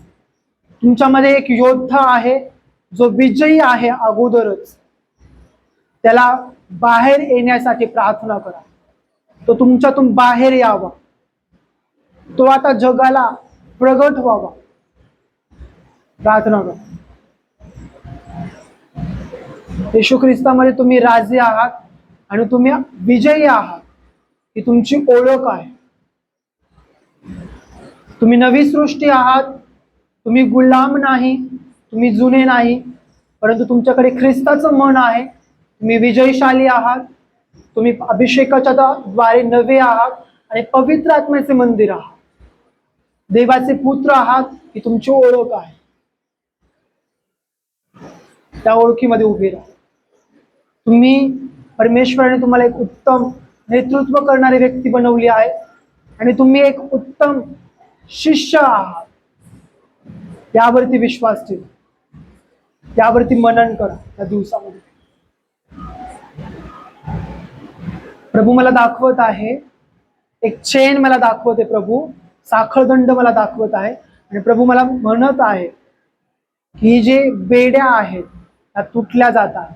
तुमच्यामध्ये एक योद्धा आहे, जो विजयी आहे अगोदरच. त्याला बाहेर येण्यासाठी प्रार्थना करा. तो तुमच्यातून बाहेर यावा, तो आता जगाला प्रगट व्हावा. प्रार्थना करा. येशू ख्रिस्तामध्ये तुम्ही राजे आहात आणि तुम्ही विजयी आहात, ही तुमची ओळख आहे. तुम्ही नवी सृष्टी आहात, तुम्ही गुलाम नाही, तुम्ही जुने नाही, परंतु तुमच्याकडे ख्रिस्ताचं मन आहे. तुम्ही विजयशाली आहात, तुम्ही अभिषेकाच्या द्वारे नवे आहात आणि पवित्र आत्म्याचे मंदिर आहात. देवाचे पुत्र आहात, ही तुमची ओळख आहे. त्या ओळखीमध्ये उभे राहा. तुम्ही परमेश्वराने तुम्हाला एक उत्तम नेतृत्व करणारी व्यक्ती बनवली आहे आणि तुम्ही एक उत्तम शिष्य आहात. यावरती विश्वास ठेवा, त्यावरती मनन करा. त्या दिवसामध्ये प्रभू मला दाखवत आहे, एक चेन मला दाखवते प्रभू, साखळदंड मला दाखवत आहे आणि प्रभू मला म्हणत आहे की जे बेड्या आहेत त्या तुटल्या जातात.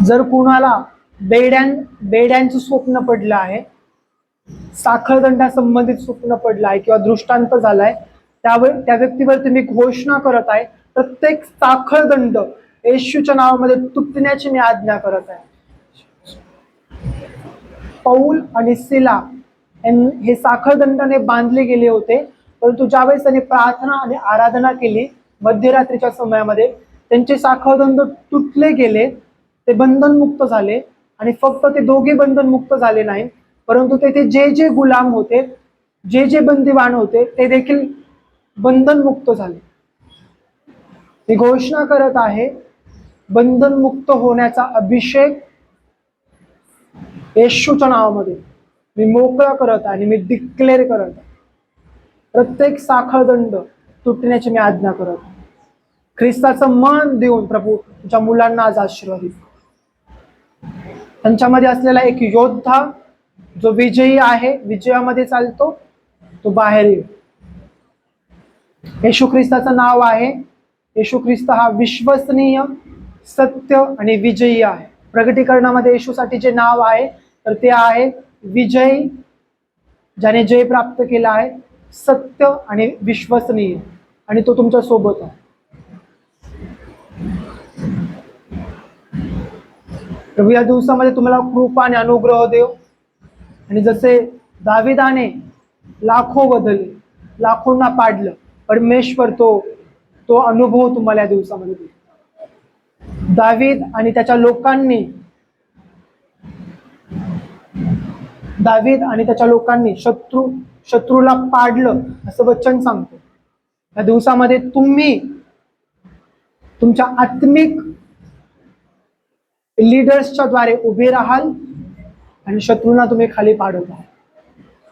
जर कुणाला बेड्यांचं स्वप्न पडलं आहे, साखळदंडा संबंधित स्वप्न पडलं आहे किंवा दृष्टांत झालाय, त्या व्यक्तीवर तुम्ही घोषणा करत आहे, प्रत्येक साखळदंड येशूच्या नावामध्ये तुटण्याची मी आज्ञा करत आहे. पौल आणि सिला हे साखळदंडाने बांधले गेले होते, परंतु ज्यावेळेस त्यांनी प्रार्थना आणि आराधना केली मध्यरात्रीच्या समयामध्ये, त्यांचे साखळदंड तुटले गेले, ते बंधनमुक्त झाले. आणि फक्त ते दोघे बंधनमुक्त झाले नाही, परंतु तेथे जे जे गुलाम होते, जे जे बंदिवान होते, ते देखील बंधनमुक्त झाले. मी घोषणा करत आहे, बंधनमुक्त होण्याचा अभिषेक येशूच्या नावामध्ये मी मोकळा करत आहे आणि मी डिक्लेअर करत आहे. प्रत्येक साखळदंड तुटण्याची मी आज्ञा करत आहे. ख्रिस्ताचं मन देऊन प्रभू तुमच्या मुलांना आज आशीर्वादित. त्यांच्यामध्ये असलेला एक योद्धा जो विजयी आहे, विजयामध्ये चालतो, तो बाहेर येईल. येशू ख्रिस्ताचं नाव आहे. येशू ख्रिस्त हा विश्वसनीय, सत्य आणि विजयी आहे. प्रगटीकरणामध्ये येशूसाठी जे नाव आहे तर ते आहे विजयी, ज्याने जय प्राप्त केला आहे, सत्य आणि विश्वसनीय, आणि तो तुमच्या सोबत आहे. प्रभू या दिवसामध्ये तुम्हाला कृपा आणि अनुग्रह देव. आणि जसे दाविदाने लाखो बदलले, लाखोंना पाडलं, परमेश्वर तो अनुभव तुम्हाला या दिवसामध्ये देईल. दावीद आणि त्याच्या लोकांनी शत्रूला पाडलं असं वचन सांगतो. या दिवसामध्ये तुम्ही तुमच्या आत्मिक लीडर्सच्या द्वारे उभे राहाल आणि शत्रूंना तुम्ही खाली पाडत आहात.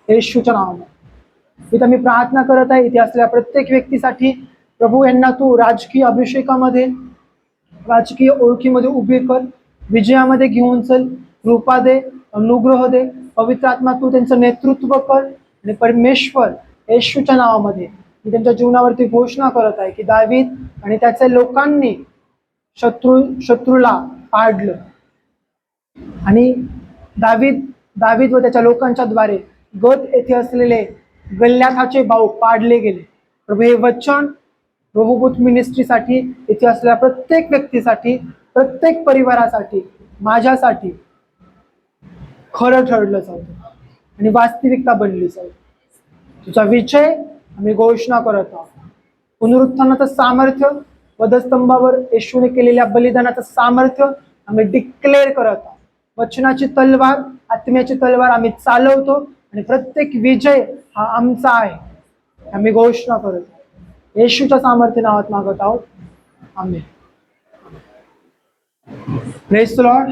येशूच्या नावामध्ये इथं मी प्रार्थना करत आहे. इथे असलेल्या प्रत्येक व्यक्तीसाठी प्रभू यांना तू राजकीय अभिषेकामध्ये, राजकीय ओळखीमध्ये उभे कर, विजयामध्ये घेऊन चल, कृपा दे, अनुग्रह दे. पवित्र आत्मा तू त्यांचं नेतृत्व कर. आणि परमेश्वर येशूच्या नावामध्ये मी त्यांच्या जीवनावरती घोषणा करत आहे की दावीद आणि त्याच्या लोकांनी शत्रूला पाडलं आणि दावीद व त्याच्या लोकांच्या द्वारे गत येथे असलेले गल्ल्याथाचे भाऊ पाडले गेले. प्रभू हे वचन प्रभुभूत मिनिस्ट्रीसाठी, इथे असलेल्या प्रत्येक व्यक्तीसाठी, प्रत्येक परिवारासाठी, माझ्यासाठी खरं ठरलं जाऊ आणि वास्तविकता बनली जाऊ. तुझा विजय आम्ही घोषणा करत आहोत. पुनरुत्थानाचं सामर्थ्य, वधस्तंभावर येशूने केलेल्या बलिदानाचं सामर्थ्य आम्ही डिक्लेअर करत आहोत. वचनाची तलवार, आत्म्याची तलवार आम्ही चालवतो आणि प्रत्येक विजय हा आमचा आहे आम्ही घोषणा करत आहोत. येशूच्या सामर्थ्य नावात मागत आहोत. आमेन. Praise the Lord.